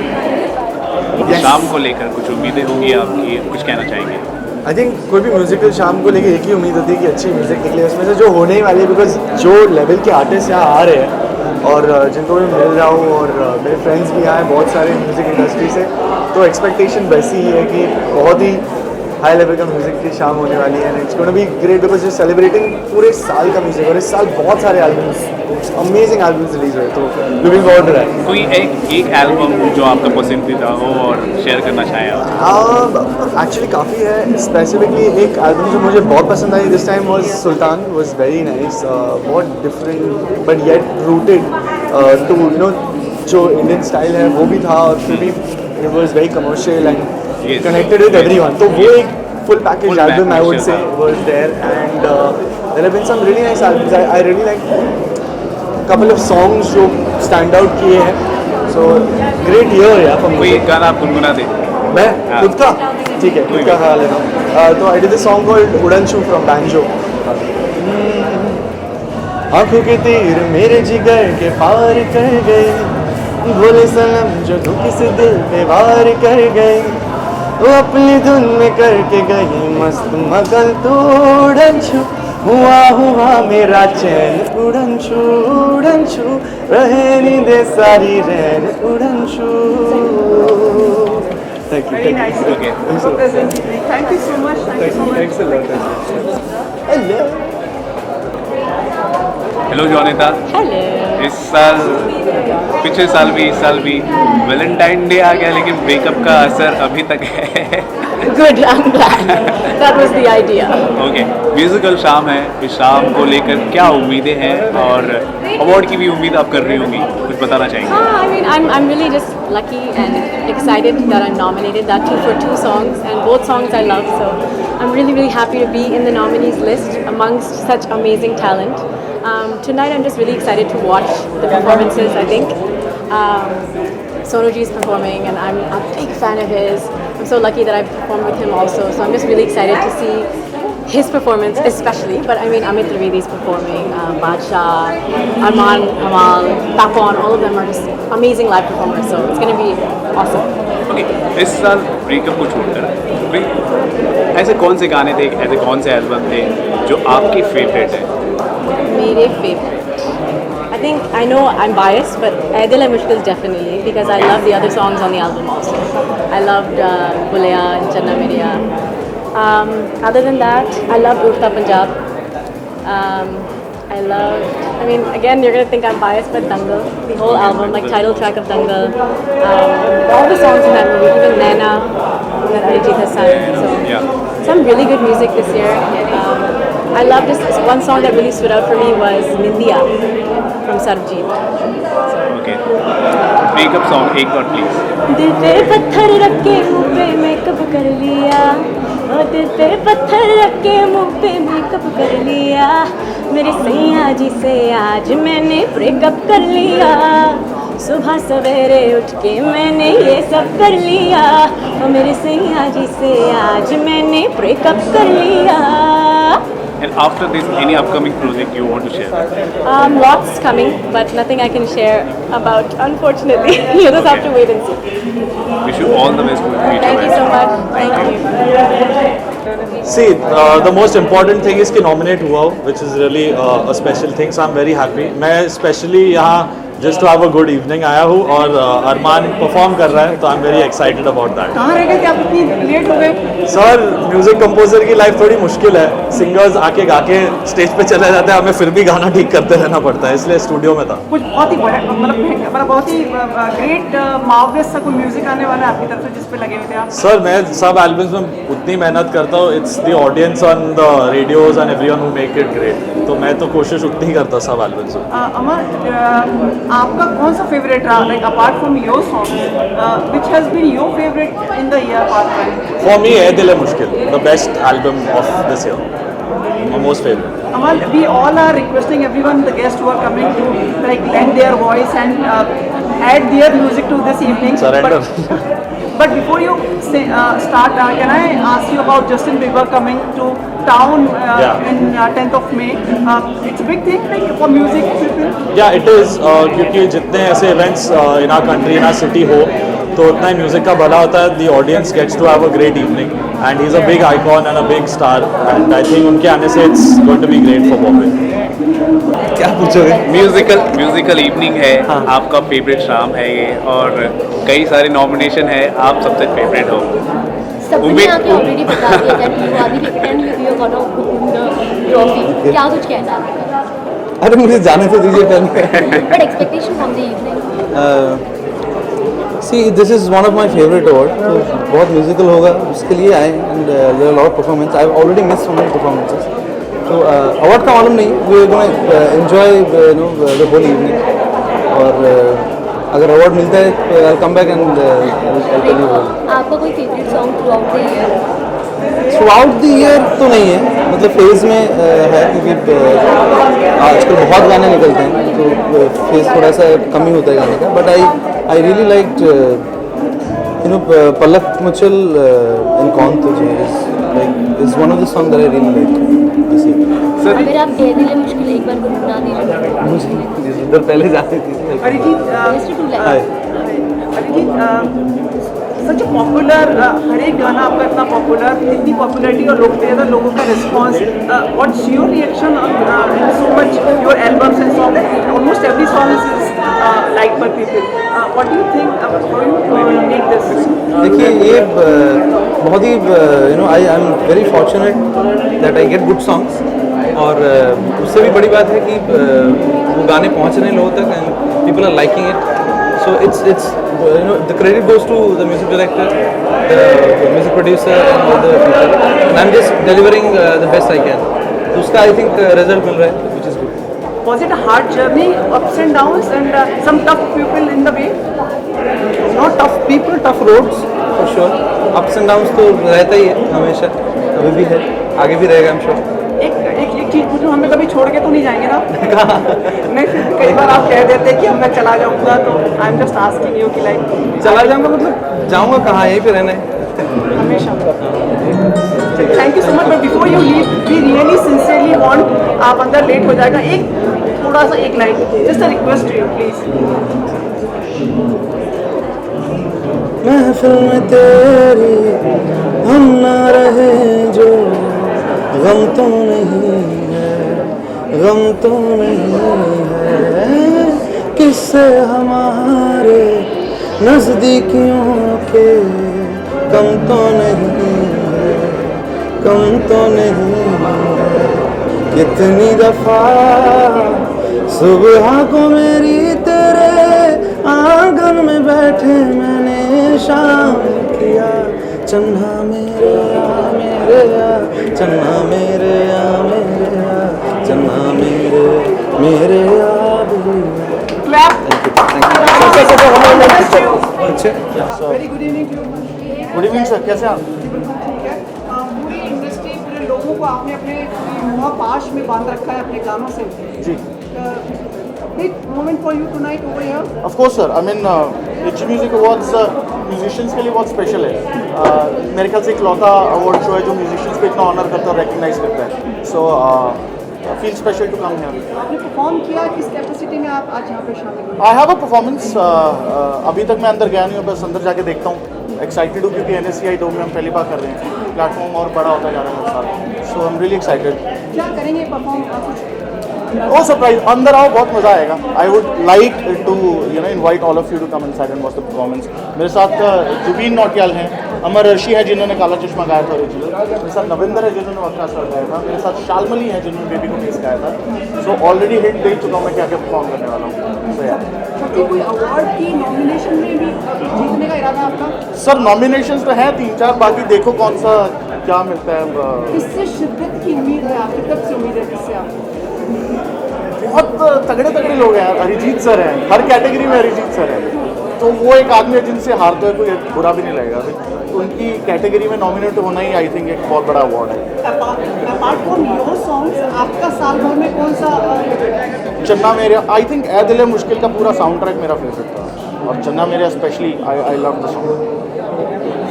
शाम को लेकर कुछ उम्मीदें होंगी आपकी, कुछ कहना चाहेंगे? आई थिंक कोई भी म्यूजिकल शाम को लेके एक ही उम्मीद होती है कि अच्छी म्यूज़िक निकले उसमें से जो होने ही वाली है. बिकॉज जो लेवल के आर्टिस्ट यहाँ आ रहे हैं और जिनको मैं मिल रहा हूँ और मेरे फ्रेंड्स भी यहाँ हैं बहुत सारे म्यूज़िक इंडस्ट्री से, तो एक्सपेक्टेशन वैसी ही है कि बहुत ही हाई लेवल का म्यूज़िक की शाम होने वाली है. And it's gonna be great because you celebrating पूरे साल का म्यूज़िक और इस साल बहुत सारे एल्बम्स, अमेजिंग एल्बम्स रिलीज हुए. तो लुकिंग फॉरवर्ड टू दैट. कोई एक एल्बम जो आपका पसंदीदा हो और शेयर करना चाहें आप? एक्चुअली काफ़ी है. स्पेसिफिकली एक एल्बम जो मुझे बहुत पसंद आई this time was Sultan. Was very nice, बहुत different but yet rooted to you know जो इंडियन स्टाइल है वो भी था और फिर भी it was very commercial and connected with everyone. तो वो एक full package album I would say was there, and there have been some really nice albums. I really like couple of songs जो stand out किए हैं. So great year यार. कोई एक गाना आप गुनगुना दे. मैं खुद का ठीक है, खुद का गा लेता हूँ. तो I did a song called उड़न छू from Banjo. आँखों के तीर मेरे जिगर के पार कर गए, भोले सनम जो तू किस दिल पे वार कर गए, वो अपनी धुन में करके गई मस्त मगल. तो उड़न छू हुआ मेरा चैन, उड़न छू रहे नींदे सारी रैन, उड़न छू. Thank you. Very nice. Okay. Thank you so much. Thanks a lot. Hello. Hello Jonita. Hello. इस साल, पिछले साल भी, इस साल भी वैलेंटाइन डे आ गया लेकिन ब्रेकअप का असर अभी तक है. Good, I'm glad. That was the idea. Okay, musical शाम है. इस शाम को लेकर क्या उम्मीदें हैं और अवार्ड की भी उम्मीद आप कर रही होंगी? कुछ बताना चाहेंगे? I mean, I'm really just lucky and excited that I'm nominated. That too for 2 songs, and both songs I love. So I'm really happy to be in the nominees list amongst such amazing talent. Tonight I'm just really excited to watch the performances. I think Sonu Ji is performing, and I'm a big fan of his. I'm so lucky that I performed with him also. So I'm just really excited to see his performance especially, but I mean Amit Trivedi is performing, Badshah, Arman, Amal, Tapon, all of them are just amazing live performers, so it's going to be awesome. Okay, इस साल breakup को छोड़कर भाई ऐसे कौन से गाने थे, ऐसे कौन से एल्बम थे जो आपके फेवरेट है? मेरे favorite, I think I know I'm biased, but Ae Dil Hai Mushkil definitely, because I love the other songs on the album also. I loved Bulaya and Channa Meriya. Other than that, I love Urta Punjab. I mean, again, you're going to think I'm biased, but Dangal, the whole album, like title track of Dangal, all the songs in that movie, even Naina, that Arijit has sung. Some really good music this year. I love this one song that really stood out for me was Nindiya from Sarabjit. Okay. Breakup song, एक बार please. दिल पे पत्थर रख के मुँह पे makeup कर लिया, ओ दिल पे पत्थर रख के मुँह पे मेकअप कर लिया, मेरे सैया जी से आज मैंने ब्रेकअप कर लिया, सुबह सवेरे उठ के मैंने ये सब कर लिया, ओ मेरे सैया जी से आज मैंने ब्रेकअप कर लिया. And after this, any upcoming project you want to share? Lots coming, but nothing I can share about, unfortunately. You just have to wait and see. Wish you all the best for the future. Thank you so much. Thank you. See, the most important thing is कि nominate हुआ हो, which is really a special thing. So I'm very happy. मैं especially यहाँ just to have a good evening आया हूँ और अरमान perform कर रहा है, तो I'm very excited about that. कहाँ रह गए थे आप, इतनी लेट हो गए? सर, म्यूजिक कंपोजर की लाइफ थोड़ी मुश्किल है. सिंगर्स आके गा के स्टेज पे चले जाते हैं, हमें फिर भी गाना ठीक करते रहना पड़ता है, इसलिए स्टूडियो में था. कुछ बहुत ही मतलब बहुत ही ग्रेट मार्वलस सा कोई म्यूजिक आने वाला है आपकी तरफ से जिस पे लगे हुए थे आप? सर, मैं सब एल्बम्स में उतनी मेहनत करता हूँ. It's the audience on the radios and everyone who make it great. तो मैं तो कोशिश उतनी ही करता सब एल्बम्स में. अमर, आपका कौन सा फेवरेट रहा, like apart from your song, which has been your favourite in the year past? For me Ae Dil Hai Mushkil, the best album of this year, my most favourite. Amal, we all are requesting everyone, the guests who are coming, to like lend their voice and add their music to this evening. Surrender. But before you say, start, can I ask you about Justin Bieber coming to town in 10th of May? It's a big thing like, for music people. Yeah, it is. क्योंकि जितने ऐसे events in our country, in our city हो, तो उतना ही music का भला होता है. The audience gets to have a great evening, and he's a big icon and a big star, and I think उनके आने से it's going to be great for Bombay. क्या पूछोगे? म्यूजिकल इवनिंग है, आपका फेवरेट शाम है ये, और कई सारे नॉमिनेशन है, आप सबसे फेवरेट हो. सबने आके ऑलरेडी बता दिया that you are the and you gonna win the trophy. क्या कुछ कहना है? अरे मुझे जाने तो दीजिए पहले. But expectation from the evening. See this is one of my favourite award. तो बहुत म्यूजिकल होगा, उसके लिए आए. And there are lot of performance. I already miss so many performances. तो अवार्ड का मालूम नहीं, we are gonna enjoy the whole evening. और अगर अवार्ड मिलता है आई कम बैक एंड आपका कोई favourite song through out the year? Through out the year तो नहीं है, मतलब फेज़ में है, क्योंकि आजकल बहुत गाने निकलते हैं, तो फेज़ थोड़ा सा कम ही होता है गाने का. But I really like Palak Muchhal in कौन तुझे is one of the songs that I really like this year. अगर आप ए दिल है मुश्किल एक बार गुनगुना दीजिए. मुझे इधर पहले जाती थी. सच पॉपुलर, हर एक गाना आपका इतना पॉपुलर, इतनी पॉपुलरिटी और लोगों का response. What's your reaction in so much your albums and song? Almost every song is like by people. What do you think, how you make this? देखिए, ये बहुत ही I am very fortunate that I get good songs. और उससे भी बड़ी बात है कि वो गाने पहुंच रहे हैं लोगों तक and people are liking it. So it's the credit goes to the music director, the music producer, and all the people. And I'm just delivering the best I can. उसका I think result मिल रहा है, which is good. Was it a hard journey, ups and downs, and some tough people in the way? Not tough people, tough roads for sure. Ups and downs तो रहता ही है हमेशा, अभी भी है, आगे भी रहेगा I'm sure. एक चीज़ पूछूं, हमें कभी छोड़ के तो नहीं जाएंगे ना? नहीं, फिर कई बार आप कह देते कि अब मैं चला जाऊंगा, तो I am just asking you कि लाइक चला जाऊंगा मतलब जाऊंगा कहाँ, यहीं पे रहना है हमेशा. Thank you so much. But before you leave we really sincerely want, आप अंदर लेट हो जाएगा, एक थोड़ा सा एक line, just a request to you please. महफिल में तेरी हम ना रहे जो गम तो नहीं है, गम तो नहीं है, किससे हमारे नजदीकियों के कम तो नहीं है, कम तो नहीं है. कितनी दफा सुबह को मेरी तेरे आंगन में बैठे मैंने शाम किया, चन्ना मेरे आ मेरे आ, चन्ना मेरे आ मेरे आ, चन्ना मेरे मेरे आ. Very good evening to you. Good evening sir, कैसे आप? ठीक है. पूरी इंडस्ट्री, पूरे लोगों को आपने अपने पाश में बांध रखा है अपने गानों से. जी. Big moment for you tonight over here. Of course sir, I mean H Music Awards musicians के लिए बहुत स्पेशल है. मेरे ख्याल से इकलौता अवार्ड शो है जो म्यूजिशियंस को इतना ऑनर करता है और रिकग्नाइज करता है. So feel special to come here. आपने परफॉर्म किया, किस कैपेसिटी में आप आज यहाँ पे शामिल हुए? I have a performance. अभी तक मैं अंदर गया नहीं हूँ, बस अंदर जाके देखता हूँ. एक्साइटेड हूँ क्योंकि NSCI डोम में हम पहली बार कर रहे हैं. प्लेटफॉर्म और बड़ा होता जा रहा है हर साल. सो आई एम रियली एक्साइटेड. क्या करेंगे परफॉर्म? ओ सरप्राइज, अंदर आओ, बहुत मज़ा आएगा. I would like to invite all of you to come inside and watch the performance. मेरे साथ जुबीन नौटियाल हैं, अमर ऋषि है जिन्होंने काला चश्मा गाया था ओरिजिनल, मेरे साथ नविंदर है जिन्होंने वक्रासुर गाया था, मेरे साथ शालमली है जिन्होंने बेबी को फेस गाया था. सो ऑलरेडी हिट दे चुका हूँ मैं क्या क्या परफॉर्म करने वाला हूँ. सो यार कोई अवार्ड की नॉमिनेशन में भी जीतने का इरादा आपका? सर नॉमिनेशंस तो हैं 3-4, बाकी देखो कौन सा क्या मिलता है. किससे शिद्दत की उम्मीद है आपकी, कब से उम्मीद है किससे आपको? बहुत तगड़े तगड़े लोग हैं. अरिजीत सर हैं, हर कैटेगरी में अरिजीत सर हैं. तो वो एक आदमी है जिनसे हारते हुए कोई बुरा भी नहीं लगेगा. उनकी कैटेगरी में नॉमिनेट होना ही आई थिंक एक बहुत बड़ा अवार्ड है. अपार्ट फ्रॉम योर सॉन्ग्स, आपका साल भर में कौन सा? चन्ना मेरे, आई थिंक ए दिल मुश्किल का पूरा साउंड ट्रैक मेरा फेवरेट था, और चन्ना मेरे specially I love the song.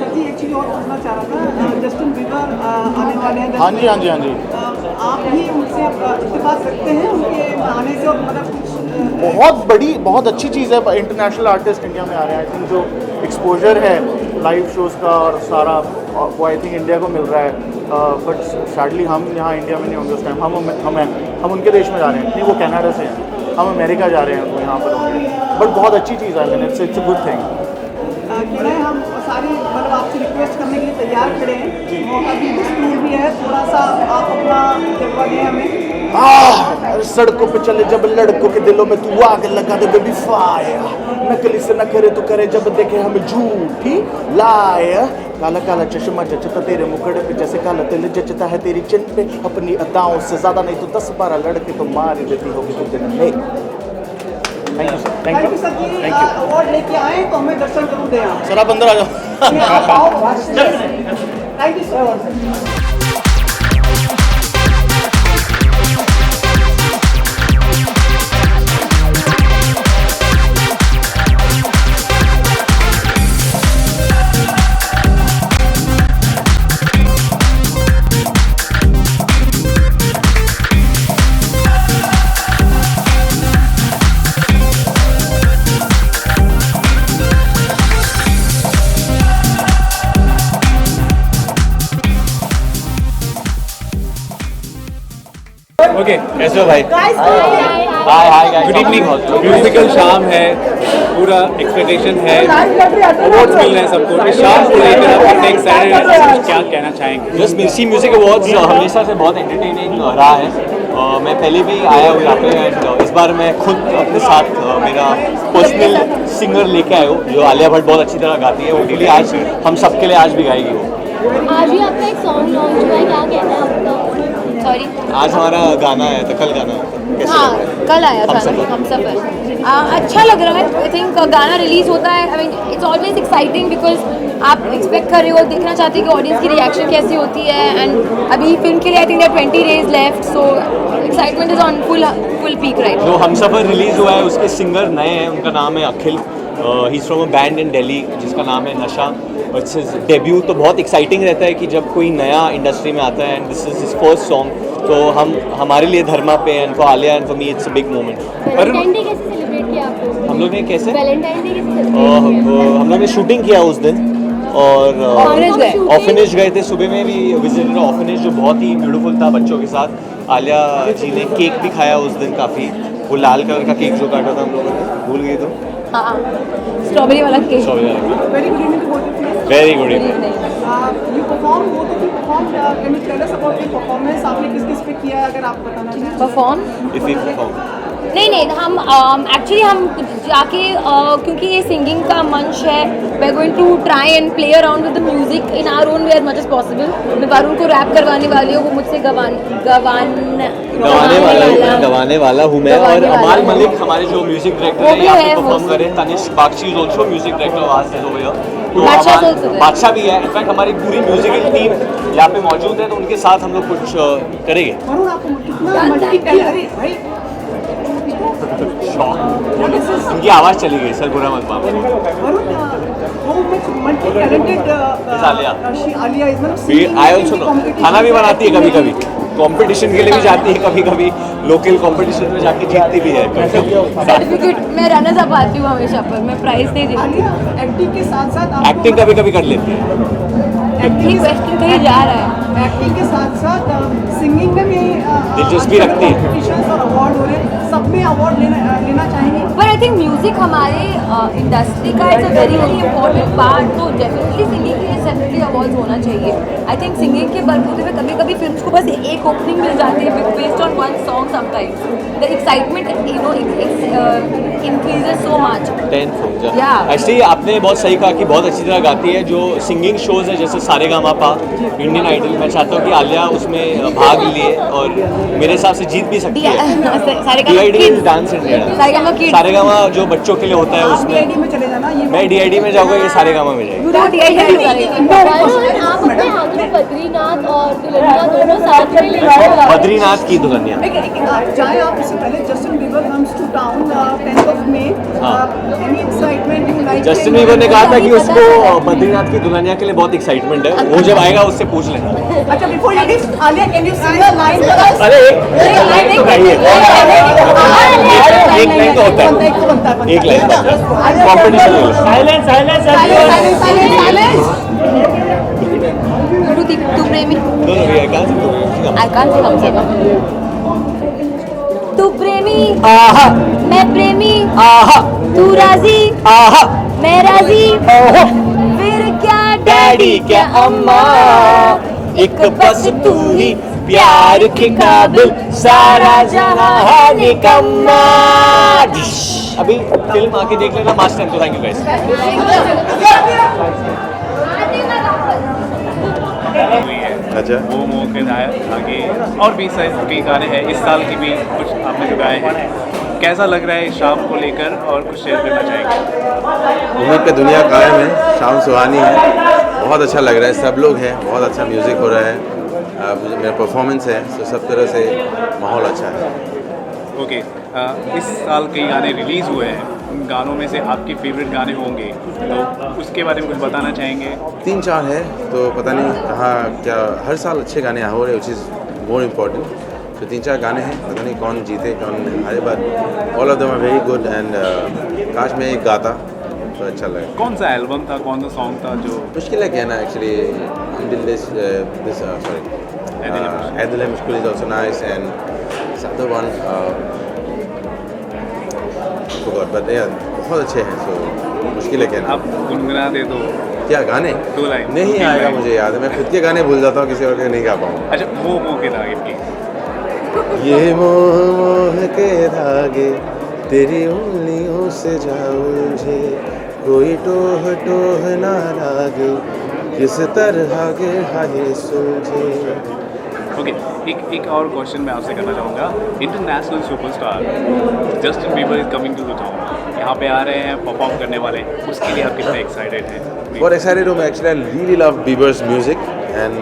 Sir ji एक चीज़ और पूछना चाह रहा था, जस्टिन बीबर आने वाले हैं. हाँ जी हाँ जी हाँ जी. आप भी उनसे इत्तेफाक रखते हैं उनके आने से, और मतलब बहुत बड़ी बहुत अच्छी चीज़ है. इंटरनेशनल आर्टिस्ट इंडिया में आ रहे हैं. आई थिंक जो एक्सपोजर है लाइव शोज़ का और सारा वो आई थिंक इंडिया को मिल रहा है. बट सैडली हम यहाँ इंडिया में नहीं होंगे उस टाइम. हम उनके देश में जा रहे हैं. नहीं, वो कनाडा से हैं, हम अमेरिका जा रहे हैं, वो यहाँ पर होंगे. बट बहुत अच्छी चीज़ है. मैंने इट्स अ गुड थिंग. हम सारी मतलब आपसे रिक्वेस्ट करने के लिए तैयार खड़े हैं. मौका भी टूर भी है, थोड़ा सा आप अपना जलवा दें हमें. सड़कों पे चले जब लड़कों के दिलों में तू आग लगा दे बेबी फायर. नकली से न करे तो करे जब देखे हमें झूठी लाया. काला काला चश्मा जचता तेरे मुखड़े पे जैसे काला तिल जचता है तेरी चिन पे. अपनी अदाओं से ज़्यादा नहीं तो 10-12 लड़के तो मार ही देती होगी तुझे नहीं. Thank you sir. Thank you sir ji. Award लेके आए तो हमें दर्शन जरूर दें आप. सर आप अंदर आ जाओ. Thank you sir. ओके, कैसे हो भाई? हाय हाय गुड इवनिंग. म्यूजिकल शाम है, पूरा एक्सपेक्टेशन है, अवार्ड्स मिल रहे हैं सबको. इस शाम को लेकर आप कितने एक्साइटेड हैं, क्या कहना चाहेंगे? जस्ट मिर्ची म्यूजिक अवार्ड्स हमेशा से बहुत एंटरटेनिंग रहा है. मैं पहले भी आया हूँ यहाँ पे, एंड इस बार मैं खुद अपने साथ मेरा पर्सनल सिंगर लेके आया हूँ जो आलिया भट्ट बहुत अच्छी तरह गाती है. वो डेली आज हम सबके लिए आज भी गाएगी वो. आज ही आपका एक सॉन्ग लॉन्च हुआ है, क्या कहना है आपका? सॉरी आज हमारा गाना है तो कल गाना है कैसे हाँ लग रहा है? कल आया था हमसफर। हमसफर अच्छा लग रहा है। आई थिंक गाना रिलीज होता है, I mean it's always exciting because आप एक्सपेक्ट कर रहे हो, देखना चाहते हो कि ऑडियंस की रिएक्शन कैसी होती है। एंड अभी फिल्म के लिए I think 20 days left, so excitement is on full peak right. जो हमसफर रिलीज हुआ है उसके सिंगर नए हैं, उनका नाम है Akhil. He is from a band in Delhi जिसका नाम है नशा। इट्स हिज डेब्यू, तो बहुत एक्साइटिंग रहता है कि जब कोई नया इंडस्ट्री में आता है and this is his first song, तो हमारे लिए धर्मा पे and for Alia and for me it's a big moment. Valentine day कैसे सेलिब्रेट किया आप लोग? हम लोग ने कैसे वैलेंटाइन डे कैसे सेलिब्रेट हम लोग ने शूटिंग किया उस दिन और ऑर्फनेज गए थे। सुबह में भी विजिटेड ऑर्फनेज जो बहुत ही ब्यूटीफुल था बच्चों के साथ। आलिया जी ने केक भी खाया उस दिन, काफ़ी वो लाल कलर का केक जो काटा था हम लोगों ने, भूल गए तो हाँ स्ट्रॉबेरी वाला cake. Very good evening to both of you. Very good evening. You performed, both of you performed. Can you tell us about your performance? आपने किस किस पे किया अगर आप बताना चाहें? परफॉर्म इफ यू परफॉर्म नहीं हम एक्चुअली हम जाके क्योंकि ये सिंगिंग का मंच है, we are going to try and play around with the music in our own way as much as possible. मैं वरुण को रैप करवाने वाली हूँ, वो मुझसे गवाने वाला हूँ मैं। और अमाल मलिक हमारे जो म्यूजिक डायरेक्टर हैं यहाँ पे परफॉर्म कर रहे हैं। Tanishk Bagchi is also music director आज इज ओवर हियर। तो बादशाह भी है। इनफैक्ट हमारी पूरी म्यूजिकल टीम यहाँ पे मौजूद है, तो उनके साथ हम लोग कुछ करेंगे। वरुण आपको कितना मल्टी टैलेंटेड भाई। उनकी आवाज़ चली गई सर, बुरा मत मानो। आई ऑल्सो नो, खाना भी बनाती है कभी कभी, कंपटीशन के लिए भी जाती है कभी कभी, लोकल कंपटीशन में जाके जीतती भी है। सर्टिफिकेट मैं रनर्स अप आती हूँ हमेशा, पर मैं प्राइज नहीं जीतती। एक्टिंग के साथ साथ एक्टिंग कभी कभी कर लेती है। क्वेश्चन कहीं जा रहा है। एक्टिंग के साथ साथ सिंगिंग में भी दिलचस्पी रखती है। कॉम्पिटिशंस और अवार्ड हो रहे हैं, सब में अवार्ड लेना चाहेंगे। पर आई थिंक म्यूजिक हमारे इंडस्ट्री का it's a very very important part, तो डेफिनेटली सिंगिंग के लिए सेपरेटली अवार्ड होना चाहिए। आई थिंक सिंगिंग के बलबूते पे कभी कभी फिल्म्स को बस एक ओपनिंग मिल जाती है based on one song. Sometimes the excitement increases so much. Actually आपने बहुत सही कहा कि बहुत अच्छी तरह गाती है। जो सिंगिंग शोज है जैसे सारेगामापा, इंडियन आइडल, मैं चाहता हूँ कि आलिया उसमें भाग लिए और मेरे हिसाब से जीत भी सकती है। डांस इंडिया, सारेगामा जो बच्चों के लिए होता है उसमें में चले जाना, ये मैं DID में जाऊँगा, ये सारेगामा में जाएगी। आप अपने हाथों में बद्रीनाथ और दुल्हनिया दोनों साथ में ले जाओ। बद्रीनाथ की दुल्हनिया। जाए आप इससे पहले Justin Bieber comes to town 10th of May. Any excitement you like? Justin Bieber ने कहा था कि उसको बद्रीनाथ की दुल्हनिया के लिए बहुत एक्साइटमेंट है, वो जब आएगा उससे पूछ लेना। अच्छा, before you leave, Alia, can you sing a line for us? अरे एक लाइन तो गाइए, एक लाइन तो होता है, एक लाइन कॉम्पिटिशन में। Silence. तू प्रेमी, दोनों भी आई कांट से हमसे तू प्रेमी, मैं प्रेमी, तू राजी, मैं राजी, फिर क्या डैडी क्या अम्मा, एक बस तू ही प्यार के काबिल, सारा जहां है निकम्मा। अभी फिल्म आके देख लेना मास्टर। तो थैंक यू गाइस। अच्छा, वो मौके आगे और भी कई गाने हैं इस साल की भी कुछ आपने जो गाए हैं, कैसा लग रहा है शाम को लेकर और कुछ शेयर करना चाहेंगे? उम्मीद पे दुनिया कायम है, शाम सुहानी है, बहुत अच्छा लग रहा है, सब लोग हैं, बहुत अच्छा म्यूज़िक हो रहा है, मेरा परफॉर्मेंस है, तो सब तरह से माहौल अच्छा है। ओके, इस साल कई गाने रिलीज़ हुए हैं, उन गानों में से आपके फेवरेट गाने होंगे, तो उसके बारे में कुछ बताना चाहेंगे? 3-4 है, तो पता नहीं कहाँ क्या, हर साल अच्छे गाने हो रहे, विच इज़ मोर इम्पॉर्टेंट। तो 3-4 गाने हैं, पता नहीं कौन जीते कौन हारे, but all of them are very good and काश मैं एक गाता तो अच्छा लगे। कौन सा एल्बम था, कौन सा सॉन्ग था जो मुश्किल है कहना actually? Adil Mushkil is also nice, and this other one forgot, but yeah, बहुत अच्छे हैं, so मुश्किल है कहना। आप गुनगुना दे दो क्या गाने? 2 लाइन नहीं आएगा मुझे याद है, मैं खुद के गाने भूल जाता हूँ, किसी और के नहीं गा पाऊँगा। अच्छा, वो के धागे ये मोह के धागे तेरी उंगलियों से जा उलझे, कोई टोह टोह ना लागे, किस तरह के हाय सुलझे, ओके, एक और क्वेश्चन मैं आपसे करना चाहूँगा. International superstar Justin Bieber is coming to the town. यहाँ पे आ रहे हैं, परफॉर्म करने वाले, उसके लिए आप कितने एक्साइटेड हैं? बहुत एक्साइटेड हूँ मैं. Actually I really love Bieber's music and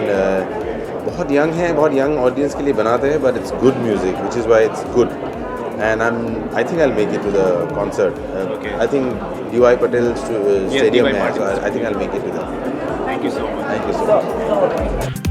बहुत यंग है, बहुत यंग ऑडियंस के लिए बनाते हैं, but it's good music which is why it's good. And I think I'll make it to the concert. Okay. I think D.Y. Patel Stadium है, so I think I'll make it to that. Thank you so much. Thank you so much. We'll be right back.